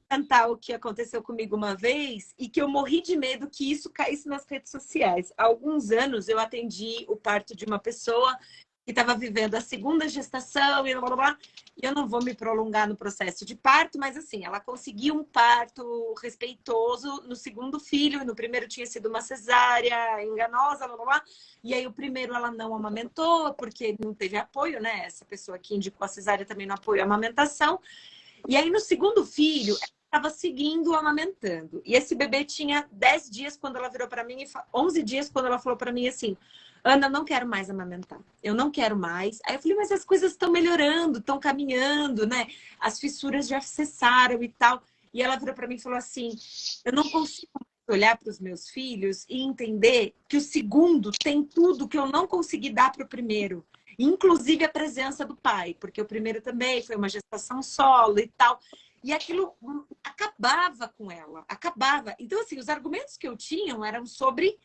contar o que aconteceu comigo uma vez e que eu morri de medo que isso caísse nas redes sociais. Há alguns anos eu atendi o parto de uma pessoa que estava vivendo a segunda gestação e blá, blá, blá. E eu não vou me prolongar no processo de parto, mas assim, ela conseguiu um parto respeitoso no segundo filho, e no primeiro tinha sido uma cesárea enganosa, blá, blá, blá. E aí o primeiro ela não amamentou, porque não teve apoio, né? Essa pessoa que indicou a cesárea também não apoiou a amamentação. E aí no segundo filho, ela estava seguindo amamentando. E esse bebê tinha 10 dias quando ela virou para mim, 11 dias quando ela falou para mim assim, Ana, eu não quero mais amamentar. Eu não quero mais. Aí eu falei, mas as coisas estão melhorando, estão caminhando, né? As fissuras já cessaram e tal. E ela virou para mim e falou assim, eu não consigo olhar para os meus filhos e entender que o segundo tem tudo que eu não consegui dar para o primeiro. Inclusive a presença do pai, porque o primeiro também foi uma gestação solo e tal. E aquilo acabava com ela, acabava. Então, assim, os argumentos que eu tinha eram sobre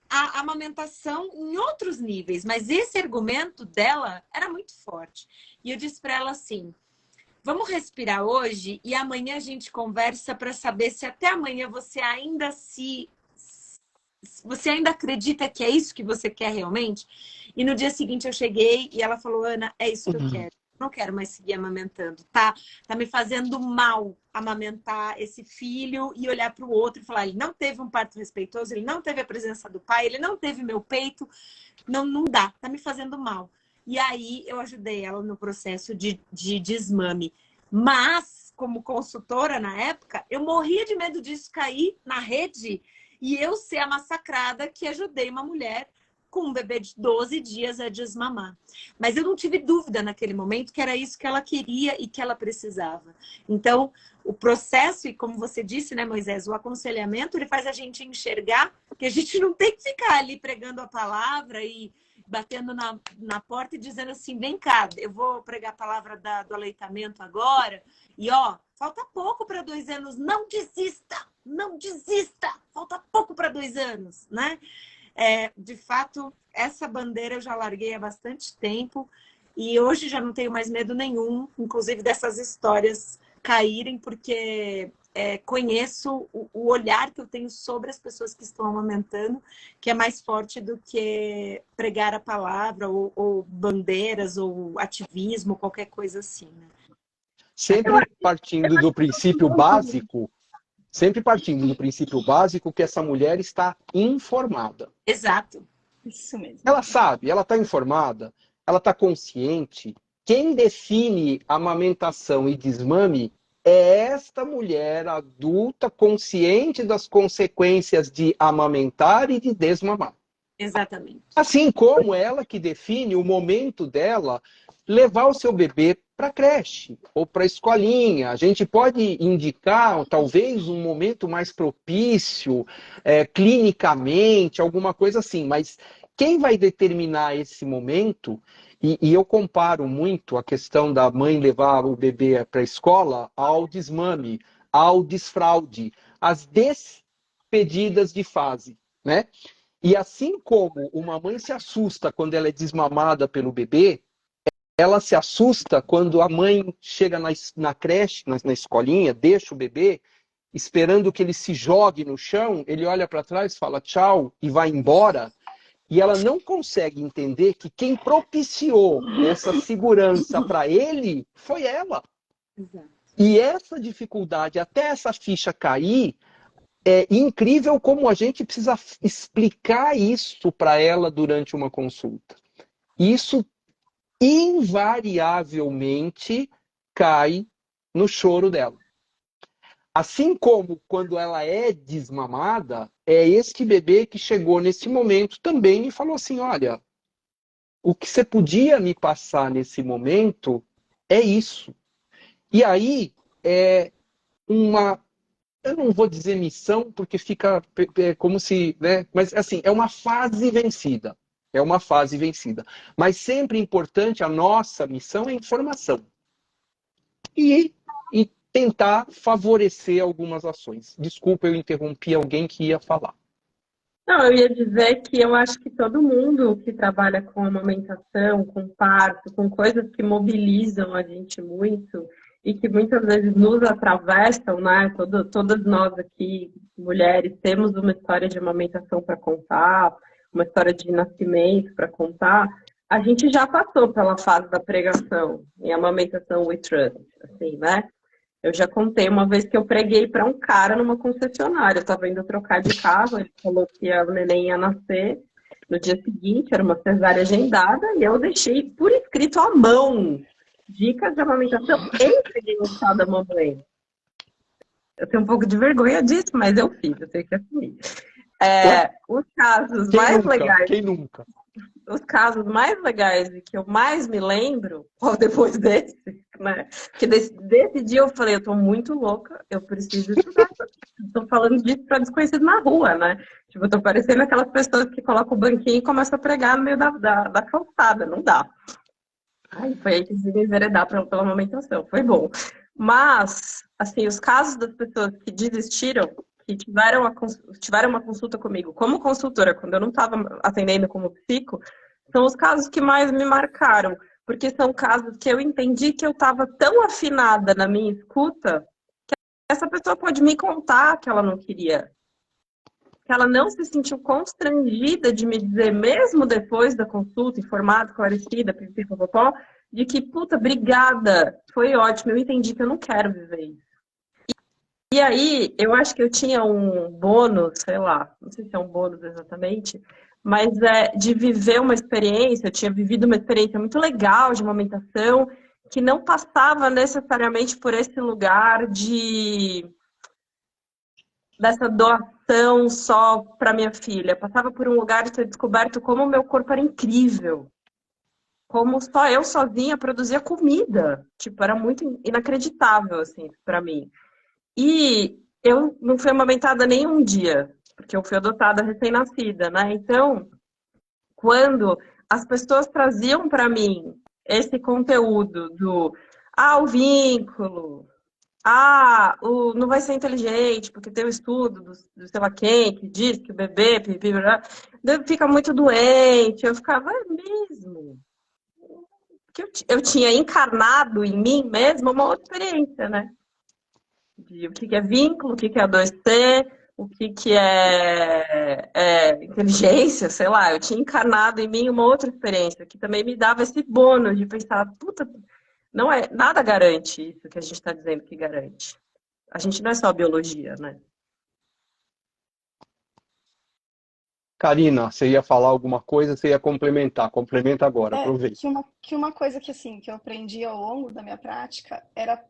a amamentação em outros níveis, mas esse argumento dela era muito forte. E eu disse para ela assim, vamos respirar hoje e amanhã a gente conversa para saber se até amanhã você ainda acredita que é isso que você quer realmente? E no dia seguinte eu cheguei e ela falou, Ana, é isso que eu quero. Não quero mais seguir amamentando, tá? Tá me fazendo mal amamentar esse filho e olhar para o outro e falar, ele não teve um parto respeitoso, ele não teve a presença do pai, ele não teve meu peito, não dá, tá me fazendo mal. E aí eu ajudei ela no processo de desmame. Mas, como consultora na época, eu morria de medo disso cair na rede e eu ser a massacrada que ajudei uma mulher com um bebê de 12 dias a desmamar. Mas eu não tive dúvida naquele momento que era isso que ela queria e que ela precisava. Então, o processo, e como você disse, né, Moisés, o aconselhamento, ele faz a gente enxergar que a gente não tem que ficar ali pregando a palavra e batendo na porta e dizendo assim, vem cá, eu vou pregar a palavra do aleitamento agora, e ó, falta pouco para 2 anos, não desista, não desista, falta pouco para 2 anos, né? De fato, essa bandeira eu já larguei há bastante tempo, e hoje já não tenho mais medo nenhum, inclusive dessas histórias caírem, porque conheço o olhar que eu tenho sobre as pessoas que estão amamentando, que é mais forte do que pregar a palavra, ou bandeiras, ou ativismo, qualquer coisa assim, né? Sempre partindo do princípio básico, que essa mulher está informada. Exato. Isso mesmo. Ela sabe, ela está informada, ela está consciente. Quem define amamentação e desmame é esta mulher adulta consciente das consequências de amamentar e de desmamar. Exatamente. Assim como ela que define o momento dela levar o seu bebê para a creche ou para a escolinha. A gente pode indicar, talvez, um momento mais propício, clinicamente, alguma coisa assim, mas quem vai determinar esse momento, e eu comparo muito a questão da mãe levar o bebê para a escola ao desmame, ao desfraude, às despedidas de fase, né? E assim como uma mãe se assusta quando ela é desmamada pelo bebê, ela se assusta quando a mãe chega na creche, na escolinha, deixa o bebê, esperando que ele se jogue no chão, ele olha para trás, fala tchau e vai embora. E ela não consegue entender que quem propiciou essa segurança para ele foi ela. Exato. E essa dificuldade, até essa ficha cair, é incrível como a gente precisa explicar isso para ela durante uma consulta. Isso invariavelmente cai no choro dela. Assim como quando ela é desmamada, é este bebê que chegou nesse momento também me falou assim, olha, o que você podia me passar nesse momento é isso. E aí é uma, eu não vou dizer missão, porque fica como se, né? Mas assim, é uma fase vencida. É uma fase vencida. Mas sempre importante, a nossa missão é informação. E tentar favorecer algumas ações. Desculpa, eu interrompi alguém que ia falar. Não, eu ia dizer que eu acho que todo mundo que trabalha com amamentação, com parto, com coisas que mobilizam a gente muito e que muitas vezes nos atravessam, né? Todas nós aqui, mulheres, temos uma história de amamentação para contar, uma história de nascimento para contar. A gente já passou pela fase da pregação em amamentação with trust, assim, né? Eu já contei uma vez que eu preguei para um cara numa concessionária. Eu estava indo trocar de carro, ele falou que a neném ia nascer no dia seguinte, era uma cesárea agendada, e eu deixei por escrito à mão dicas de amamentação e peguei o chá da mamãe. Eu tenho um pouco de vergonha disso, mas eu fiz, eu tenho que assumir. Os casos mais legais. Quem nunca? Os casos mais legais e que eu mais me lembro, depois desse, né? Porque desse dia eu falei, eu tô muito louca, eu preciso estudar. Estou falando disso para desconhecido na rua, né? Tipo, eu tô parecendo aquelas pessoas que colocam o banquinho e começam a pregar no meio da calçada, não dá. Aí foi aí que decidi enveredar pela amamentação, foi bom. Mas, assim, os casos das pessoas que desistiram, que tiveram uma consulta comigo como consultora, quando eu não estava atendendo como psico, são os casos que mais me marcaram, porque são casos que eu entendi que eu estava tão afinada na minha escuta que essa pessoa pode me contar que ela não queria, que ela não se sentiu constrangida de me dizer, mesmo depois da consulta, informada, esclarecida, pipipopopó, de que, puta, obrigada, foi ótimo, eu entendi que eu não quero viver isso. E aí, eu acho que eu tinha um bônus, sei lá, não sei se é um bônus exatamente, mas de viver uma experiência, eu tinha vivido uma experiência muito legal de amamentação, que não passava necessariamente por esse lugar dessa doação só para minha filha. Passava por um lugar de ter descoberto como o meu corpo era incrível. Como só eu sozinha produzia comida. Tipo, era muito inacreditável, assim, para mim. E eu não fui amamentada nem um dia, porque eu fui adotada recém-nascida, né? Então, quando as pessoas traziam para mim esse conteúdo o vínculo, não vai ser inteligente, porque tem o estudo do sei lá quem, que diz que o bebê fica muito doente. Eu ficava, é mesmo? Porque eu tinha encarnado em mim mesma uma outra experiência, né? De o que é vínculo, o que é A2C, o que é inteligência, sei lá. Eu tinha encarnado em mim uma outra experiência que também me dava esse bônus de pensar, puta, não é, nada garante isso que a gente está dizendo que garante. A gente não é só biologia, né? Karina, você ia falar alguma coisa, você ia complementar. Complementa agora, aproveita. Que uma coisa que, assim, que eu aprendi ao longo da minha prática era...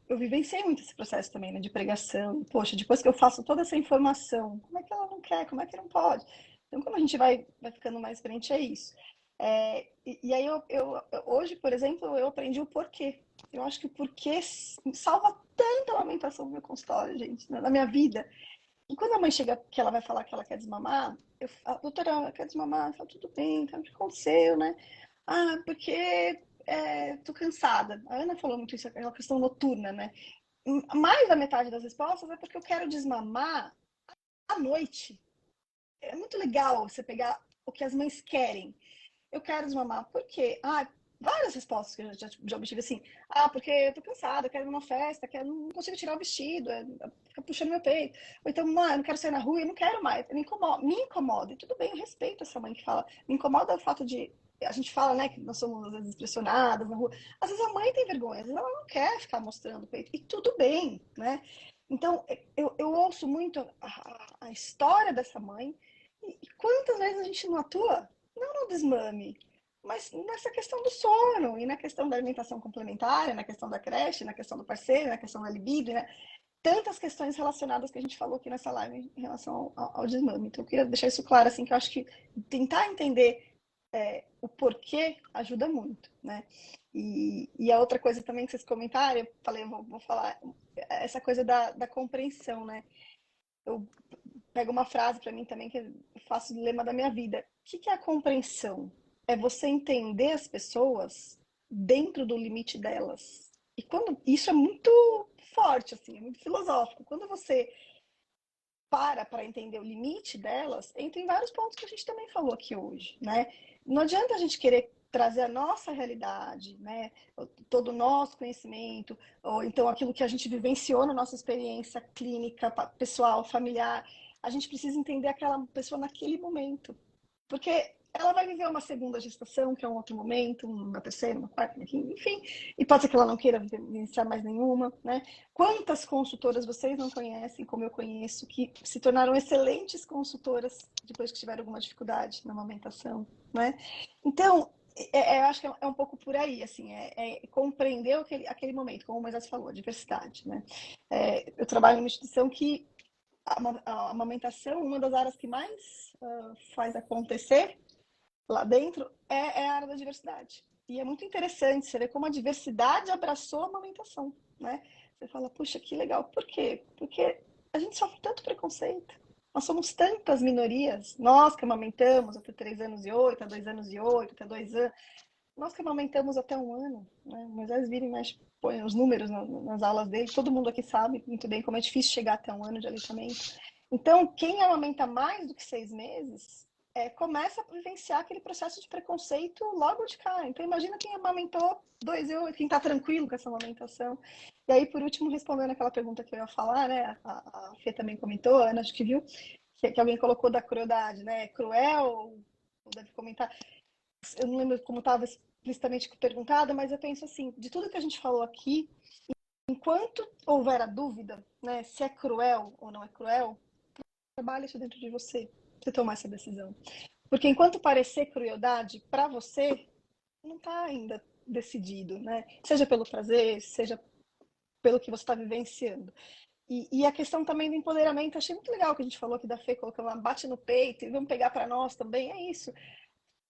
Eu vivenciei muito esse processo também, né, de pregação. Poxa, depois que eu faço toda essa informação, como é que ela não quer? Como é que não pode? Então, como a gente vai ficando mais frente, é isso. E aí, hoje, por exemplo, eu aprendi o porquê. Eu acho que o porquê salva tanta lamentação no meu consultório, gente, na minha vida. E quando a mãe chega, que ela vai falar que ela quer desmamar, doutora, ela quer desmamar, fala, tudo bem, tá, o que aconteceu, né? Porque tô cansada. A Ana falou muito isso, aquela questão noturna, né? Mais da metade das respostas é porque eu quero desmamar à noite. É muito legal você pegar o que as mães querem. Eu quero desmamar. Por quê? Várias respostas que eu já obtive assim. Porque eu tô cansada, eu quero ir numa festa, não consigo tirar o vestido, fica puxando meu peito. Ou então, mãe, eu não quero sair na rua, eu não quero mais, me incomoda. E tudo bem, eu respeito essa mãe que fala. Me incomoda o fato de... A gente fala, né, que nós somos, às vezes, pressionadas na rua. Às vezes a mãe tem vergonha, às vezes ela não quer ficar mostrando o peito. E tudo bem, né? Então, eu ouço muito a história dessa mãe. E quantas vezes a gente não atua? Não no desmame, mas nessa questão do sono, e na questão da alimentação complementar, na questão da creche, na questão do parceiro, na questão da libido, né? Tantas questões relacionadas que a gente falou aqui nessa live em relação ao desmame. Então, eu queria deixar isso claro, assim, que eu acho que tentar entender o porquê ajuda muito, né? E a outra coisa também que vocês comentaram, eu falei, eu vou falar, essa coisa da compreensão, né? Eu pego uma frase para mim também que eu faço do lema da minha vida. O que é a compreensão? É você entender as pessoas dentro do limite delas. E quando isso é muito forte, assim, é muito filosófico. Quando você para entender o limite delas, entra em vários pontos que a gente também falou aqui hoje, né? Não adianta a gente querer trazer a nossa realidade, né? Todo o nosso conhecimento, ou então aquilo que a gente vivenciou na nossa experiência clínica, pessoal, familiar. A gente precisa entender aquela pessoa naquele momento. Porque ela vai viver uma segunda gestação, que é um outro momento, uma terceira, uma quarta, uma quinta, enfim. E pode ser que ela não queira vivenciar mais nenhuma, né? Quantas consultoras vocês não conhecem, como eu conheço, que se tornaram excelentes consultoras depois que tiveram alguma dificuldade na amamentação, né? Então, eu acho que é um pouco por aí, assim, compreender aquele momento, como o Moisés falou, a diversidade, né? Eu trabalho numa instituição que a amamentação, uma das áreas que mais faz acontecer lá dentro é a área da diversidade. E é muito interessante você ver como a diversidade abraçou a amamentação, né? Você fala, puxa, que legal. Por quê? Porque a gente sofre tanto preconceito. Nós somos tantas minorias. Nós que amamentamos até 3 anos e 8, até 2 anos e 8, até 2 anos. Nós que amamentamos até 1 ano, né? Mas eles virem mais, põem os números nas aulas dele. Todo mundo aqui sabe muito bem como é difícil chegar até 1 ano de aleitamento. Então, quem amamenta mais do que 6 meses começa a vivenciar aquele processo de preconceito logo de cá. Então, imagina quem amamentou 2 e 8, quem está tranquilo com essa amamentação. E aí, por último, respondendo aquela pergunta que eu ia falar, né? A Fê também comentou, a Ana acho que viu, que alguém colocou da crueldade, né? Cruel, ou deve comentar. Eu não lembro como estava explicitamente perguntada, mas eu penso assim, de tudo que a gente falou aqui, enquanto houver a dúvida, né, se é cruel ou não é cruel, trabalhe isso dentro de você tomar essa decisão. Porque enquanto parecer crueldade para você, não está ainda decidido, né? Seja pelo prazer, seja pelo que você está vivenciando. E a questão também do empoderamento, achei muito legal que a gente falou aqui da Fê, colocando uma bate no peito e vamos pegar para nós também, é isso.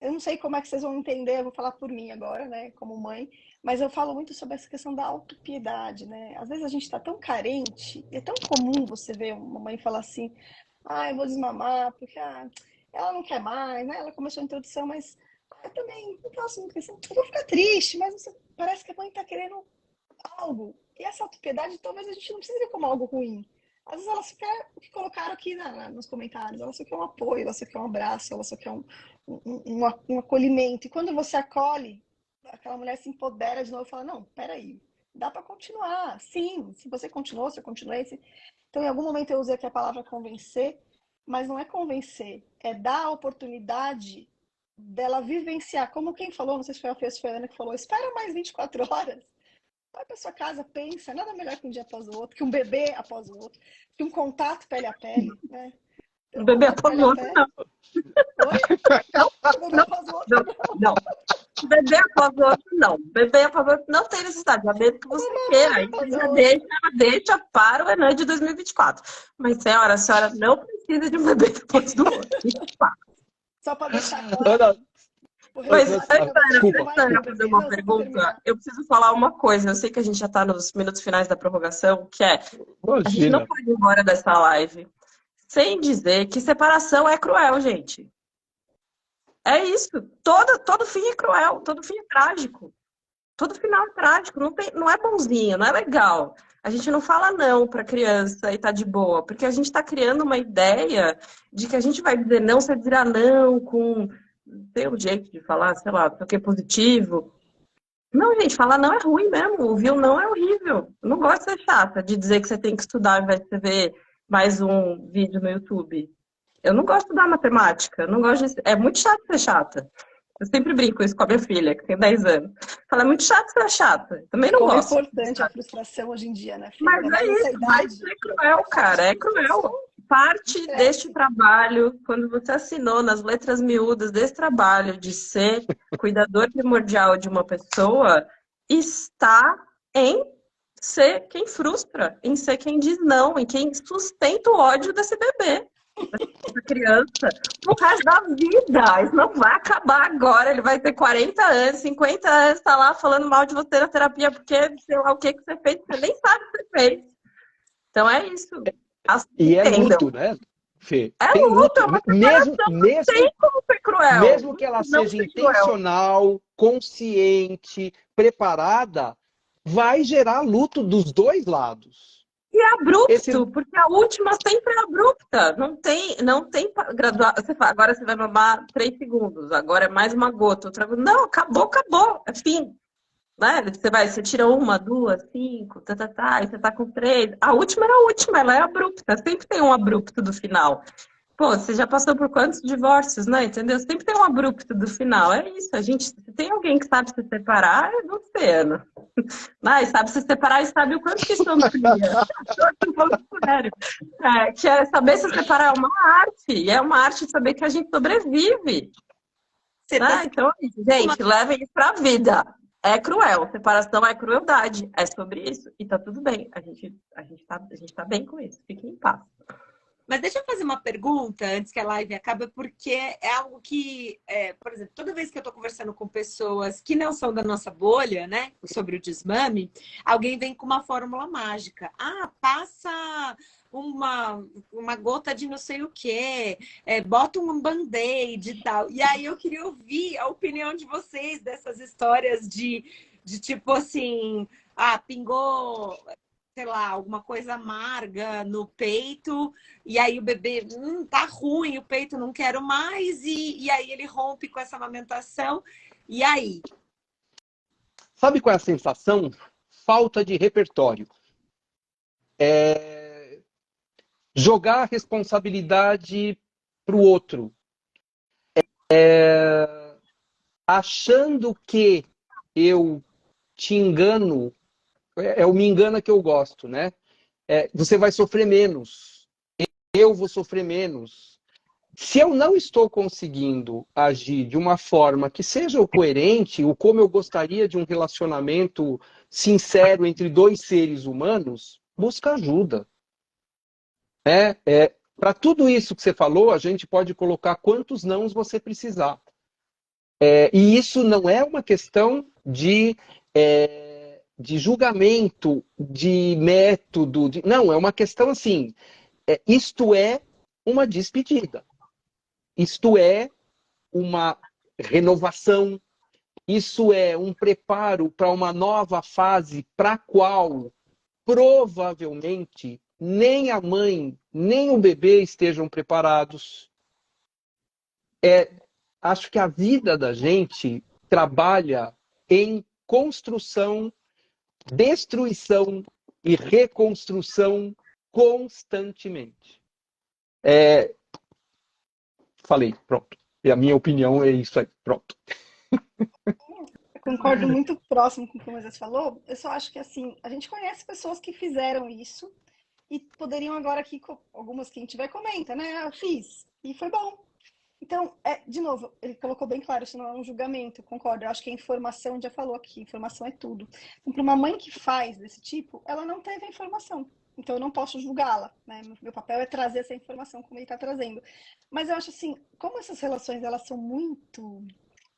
Eu não sei como é que vocês vão entender, eu vou falar por mim agora, né, como mãe, mas eu falo muito sobre essa questão da autopiedade, né? Às vezes a gente está tão carente, e é tão comum você ver uma mãe falar assim, eu vou desmamar, porque ela não quer mais, né? Ela começou a introdução, mas Eu também não faço muita questão. Eu vou ficar triste, mas parece que a mãe tá querendo algo. E essa autopiedade, talvez a gente não precise ver como algo ruim. Às vezes ela só quer o que colocaram aqui nos comentários. Ela só quer um apoio, ela só quer um abraço, ela só quer um acolhimento. E quando você acolhe, aquela mulher se empodera de novo e fala, não, peraí, dá para continuar. Sim, se você continuou, se eu continuei. Então, em algum momento eu usei aqui a palavra convencer, mas não é convencer, é dar a oportunidade dela vivenciar. Como quem falou, não sei se foi a Fê, se foi a Ana que falou, espera mais 24 horas. Vai para sua casa, pensa, nada melhor que um dia após o outro, que um bebê após o outro, que um contato pele a pele, né? O bebê após o outro, não. Oi? Não, Bebê após o outro, não. Bebê após o outro, não. Bebê após o outro não tem necessidade, a menos que você queira. Aí você já deixa para o Enem de 2024. Mas, senhora, a senhora não precisa de um bebê depois do outro. Só para deixar claro. Mas, Ana, fazer uma pergunta, eu preciso falar uma coisa. Eu sei que a gente já está nos minutos finais da prorrogação, que é, a gente não pode ir embora dessa live sem dizer que separação é cruel, gente. É isso. Todo fim é cruel, todo fim é trágico. Todo final é trágico, não é bonzinho, não é legal. A gente não fala não para criança e tá de boa, porque a gente está criando uma ideia de que a gente vai dizer não, você dirá não com... Tem um jeito de falar, sei lá, porque é positivo. Não, gente, falar não é ruim mesmo. Ouvir o não é horrível. Eu não gosto de ser chata, de dizer que você tem que estudar ao invés de você ver mais um vídeo no YouTube. Eu não gosto de estudar matemática. Eu não gosto de... É muito chato ser chata. Eu sempre brinco isso com a minha filha, que tem 10 anos. Fala, é muito chato ser chata. Eu também não Como gosto. É importante a frustração hoje em dia, né, filha? Mas é isso, mas é cruel, cara. É cruel. Parte deste trabalho, quando você assinou nas letras miúdas desse trabalho de ser cuidador primordial de uma pessoa, está em ser quem frustra, em ser quem diz não, em quem sustenta o ódio desse bebê, dessa criança, pro resto da vida. Isso não vai acabar agora. Ele vai ter 40 anos, 50 anos, tá lá falando mal de você na terapia, porque sei lá o que você fez, você nem sabe o que você fez. Então é isso. E é luto, né, Fê? É tem luto, é uma separação, não tem como ser cruel. Mesmo que ela seja intencional, consciente, preparada, vai gerar luto dos dois lados. E é abrupto, porque a última sempre é abrupta. Não tem graduar. Você fala, agora você vai mamar 3 segundos, agora é mais uma gota. Não, acabou, é fim. Né? Você tira 1, 2, 5, e você tá com 3. A última era a última, ela é abrupta. Sempre tem um abrupto do final. Pô, você já passou por quantos divórcios, né? Entendeu? Sempre tem um abrupto do final. É isso. Se tem alguém que sabe se separar, é você, Ana. E sabe se separar e sabe o quanto que isso amplia. Sério. Que é saber se separar é uma arte. E é uma arte de saber que a gente sobrevive. Então, gente, levem isso pra vida. É cruel, separação é crueldade, é sobre isso, e tá tudo bem, a gente tá bem com isso, fiquem em paz. Mas deixa eu fazer uma pergunta antes que a live acabe, porque é algo que, por exemplo, toda vez que eu tô conversando com pessoas que não são da nossa bolha, né, sobre o desmame, alguém vem com uma fórmula mágica. Passa uma gota de não sei o quê, bota um band-aid e tal. E aí eu queria ouvir a opinião de vocês dessas histórias de tipo assim, pingou, sei lá, alguma coisa amarga no peito, e aí o bebê, tá ruim, o peito não quero mais, e aí ele rompe com essa amamentação, e aí? Sabe qual é a sensação? Falta de repertório. Jogar a responsabilidade para o outro. Achando que eu te engano, o me engana que eu gosto, né? Você vai sofrer menos. Eu vou sofrer menos. Se eu não estou conseguindo agir de uma forma que seja o coerente, o como eu gostaria de um relacionamento sincero entre 2 seres humanos, busca ajuda. Para tudo isso que você falou, a gente pode colocar quantos nãos você precisar. E isso não é uma questão de julgamento, de método. Não, é uma questão assim. Isto é uma despedida. Isto é uma renovação, isso é um preparo para uma nova fase para a qual provavelmente nem a mãe, nem o bebê estejam preparados. Acho que a vida da gente trabalha em construção, destruição e reconstrução constantemente. Falei, pronto. E a minha opinião é isso aí, pronto. Eu concordo muito próximo com o que o Moisés falou. Eu só acho que, assim, a gente conhece pessoas que fizeram isso e poderiam agora aqui, algumas quem tiver comenta, né? Eu fiz e foi bom. Então, de novo, ele colocou bem claro, isso não é um julgamento, concordo. Eu acho que a informação, já falou aqui, informação é tudo. Então, para uma mãe que faz desse tipo, ela não teve a informação. Então, eu não posso julgá-la, né? Meu papel é trazer essa informação como ele está trazendo. Mas eu acho assim, como essas relações, elas são muito...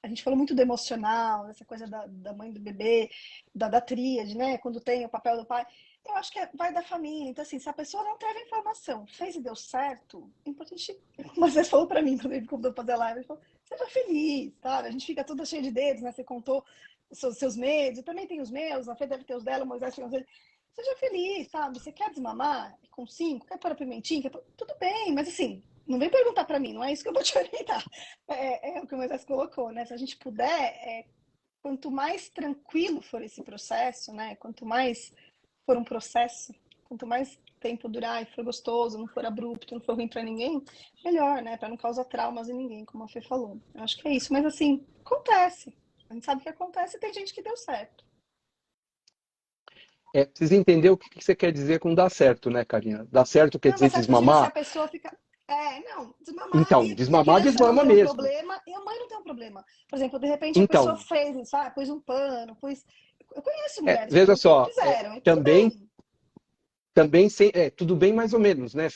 A gente falou muito do emocional, essa coisa da mãe do bebê, da tríade, né? Quando tem o papel do pai. Eu acho que vai da família. Então, assim, se a pessoa não teve informação, fez e deu certo, é importante. Mas você falou pra mim, quando ele convidou pra fazer a live, ele falou, seja feliz, sabe? A gente fica toda cheia de dedos, né? Você contou os seus medos, eu também tenho os meus, a Fê deve ter os dela, o Moisés tem os dele. Seja feliz, sabe? Você quer desmamar com 5, quer pôr a pimentinha? Tudo bem, mas assim, não vem perguntar pra mim, não é isso que eu vou te orientar. É o que o Moisés colocou, né? Se a gente puder, quanto mais tranquilo for esse processo, né? Quanto mais for um processo, quanto mais tempo durar e for gostoso, não for abrupto, não for ruim pra ninguém, melhor, né? Pra não causar traumas em ninguém, como a Fê falou. Eu acho que é isso. Mas assim, acontece. A gente sabe que acontece e tem gente que deu certo. Precisa entender o que você quer dizer com dar certo, né, Karina? Dar certo quer dizer desmamar? Se a pessoa fica... não, desmamar. Então, desmamar, desmama não tem mesmo. Problema, e a mãe não tem um problema. Por exemplo, de repente a Então, pessoa fez isso, pôs um pano, pôs... Eu conheço mulheres veja que só, fizeram. também tudo bem mais ou menos, né,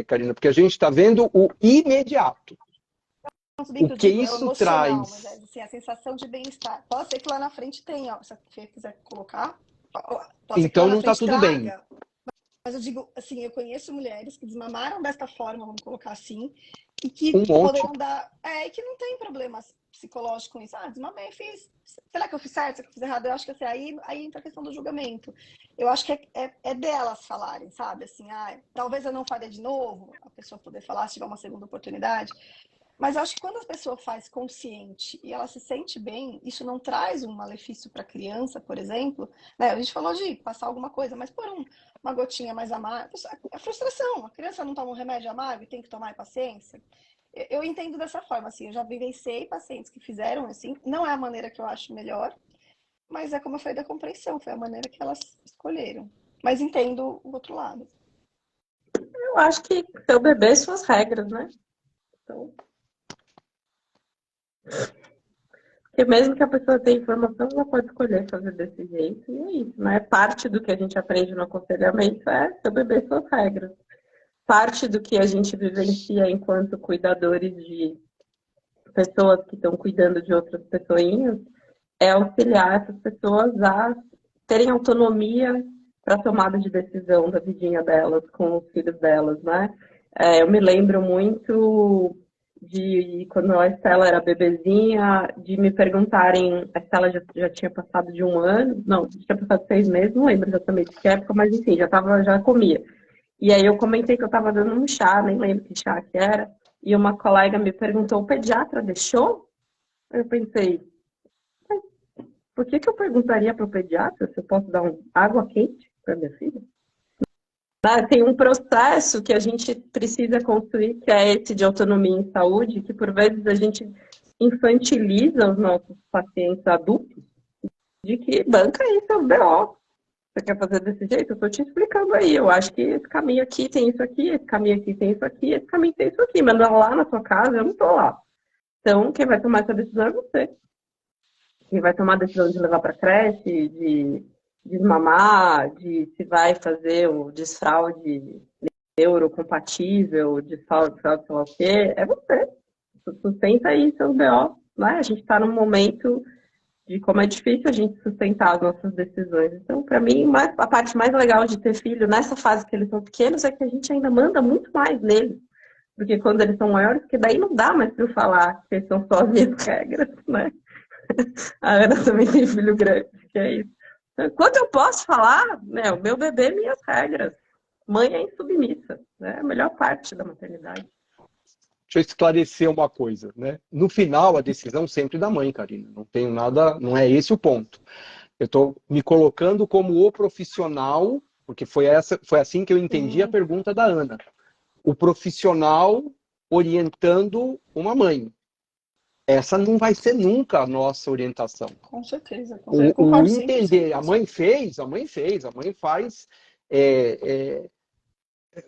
Karina? Porque a gente está vendo o imediato. O que isso traz? Mas, assim, a sensação de bem-estar. Pode ser que lá na frente tenha, se você quiser colocar. Então não está tudo bem. Mas eu digo, assim, eu conheço mulheres que desmamaram desta forma, vamos colocar assim, e que poderão dar... e que não tem problemas psicológicos com isso. Desmamei, fiz... Será que eu fiz certo? Será que eu fiz errado? Eu acho que assim, aí entra a questão do julgamento. Eu acho que é delas falarem, sabe? Assim, talvez eu não faria de novo, a pessoa poder falar se tiver uma segunda oportunidade. Mas eu acho que quando a pessoa faz consciente e ela se sente bem, isso não traz um malefício para a criança, por exemplo. Né? A gente falou de passar alguma coisa, mas por uma gotinha mais amarga. É frustração. A criança não toma um remédio amargo e tem que tomar paciência. Eu entendo dessa forma, assim. Eu já vivenciei pacientes que fizeram assim. Não é a maneira que eu acho melhor, mas é como eu falei da compreensão. Foi a maneira que elas escolheram. Mas entendo o outro lado. Eu acho que seu bebê, suas regras, né? Então... Porque mesmo que a pessoa tenha informação, ela pode escolher fazer desse jeito, e é isso, né? Parte do que a gente aprende no aconselhamento é seu bebê, suas regras. Parte do que a gente vivencia enquanto cuidadores de pessoas que estão cuidando de outras pessoinhas é auxiliar essas pessoas a terem autonomia para a tomada de decisão da vidinha delas, com os filhos delas, né? Eu me lembro muito... de quando a Estela era bebezinha, de me perguntarem, a Estela já tinha passado de 1 ano, não, tinha passado 6 meses, não lembro exatamente que época, mas enfim, já comia. E aí eu comentei que eu estava dando um chá, nem lembro que chá que era, e uma colega me perguntou, o pediatra deixou? Eu pensei, por que eu perguntaria para o pediatra se eu posso dar água quente para minha filha? Tem um processo que a gente precisa construir, que é esse de autonomia em saúde, que por vezes a gente infantiliza os nossos pacientes adultos, de que banca aí seus BO. Você quer fazer desse jeito? Eu estou te explicando aí. Eu acho que esse caminho aqui tem isso aqui, esse caminho aqui tem isso aqui, esse caminho tem isso aqui. Mas lá na sua casa, eu não estou lá. Então, quem vai tomar essa decisão é você. Quem vai tomar a decisão de levar para creche, de desmamar, de se vai fazer o desfraude neurocompatível, desfraude, sei lá o quê, é você. Sustenta aí seus BO, né? A gente está num momento de como é difícil a gente sustentar as nossas decisões. Então, para mim, a parte mais legal de ter filho nessa fase que eles são pequenos é que a gente ainda manda muito mais neles Porque quando eles são maiores, que daí não dá mais para eu falar que são só as minhas regras, né? A Ana também tem filho grande, que é isso. Então, enquanto eu posso falar, né, o meu bebê, minhas regras. Mãe é insubmissa, né? É a melhor parte da maternidade. Deixa eu esclarecer uma coisa, né? No final, a decisão sempre é da mãe, Karina. Não tenho nada, não é esse o ponto. Eu estou me colocando como o profissional, porque foi assim que eu entendi a pergunta da Ana. O profissional orientando uma mãe. Essa não vai ser nunca a nossa orientação. Com certeza. O entender, a mãe fez, a mãe faz.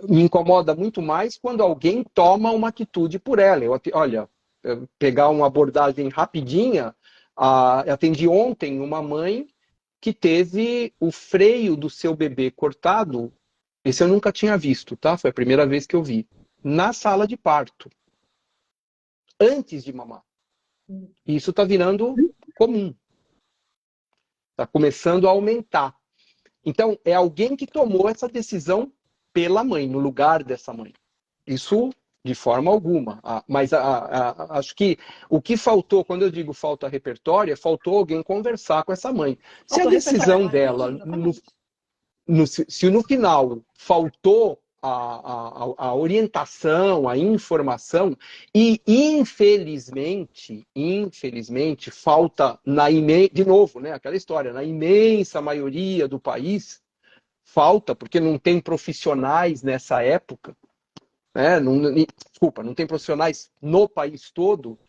Me incomoda muito mais quando alguém toma uma atitude por ela. Olha, pegar uma abordagem rapidinha, atendi ontem uma mãe que teve o freio do seu bebê cortado. Esse eu nunca tinha visto, tá? Foi a primeira vez que eu vi. Na sala de parto. Antes de mamar. E isso está virando comum. Está começando a aumentar. Então, é alguém que tomou essa decisão pela mãe, no lugar dessa mãe. Isso de forma alguma. Mas acho que o que faltou, quando eu digo falta repertório, faltou alguém conversar com essa mãe. Se a decisão dela, se no final faltou a orientação, a informação, e infelizmente falta de novo, né, aquela história, na imensa maioria do país, falta, porque não tem profissionais nessa época, né, não tem profissionais no país todo,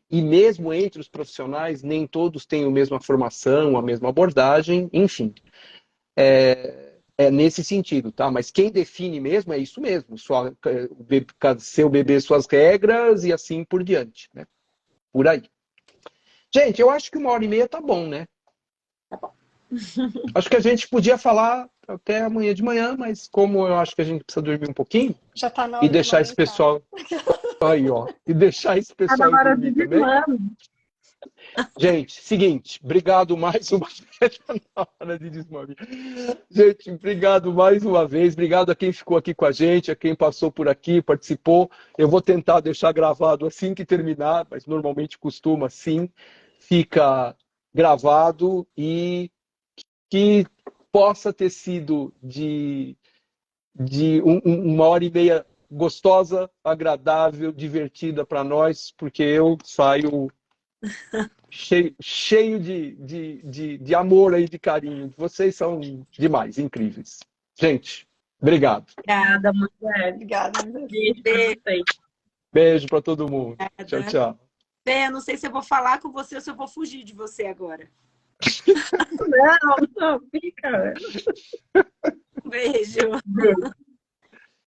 e mesmo entre os profissionais, nem todos têm a mesma formação, a mesma abordagem, enfim. É nesse sentido, tá? Mas quem define mesmo é isso mesmo. Seu bebê, suas regras e assim por diante, né? Por aí. Gente, eu acho que 1h30 tá bom, né? Tá bom. Acho que a gente podia falar até amanhã de manhã, mas como eu acho que a gente precisa dormir um pouquinho já tá na hora e deixar esse pessoal aí, ó, e deixar esse pessoal dormir também. Gente, seguinte, obrigado mais uma vez. Na hora de desmame. Gente, obrigado mais uma vez. Obrigado a quem ficou aqui com a gente, a quem passou por aqui, participou. Eu vou tentar deixar gravado assim que terminar, mas normalmente costuma assim. Fica gravado e que possa ter sido de 1h30 gostosa, agradável, divertida para nós, porque eu saio cheio de amor aí, de carinho. Vocês são demais, incríveis. Gente, obrigado. Obrigada, mulher. Obrigada. Beijo pra vocês. Beijo para todo mundo. Tchau, tchau. Eu não sei se eu vou falar com você ou se eu vou fugir de você agora. Não, fica. Beijo. Beijo.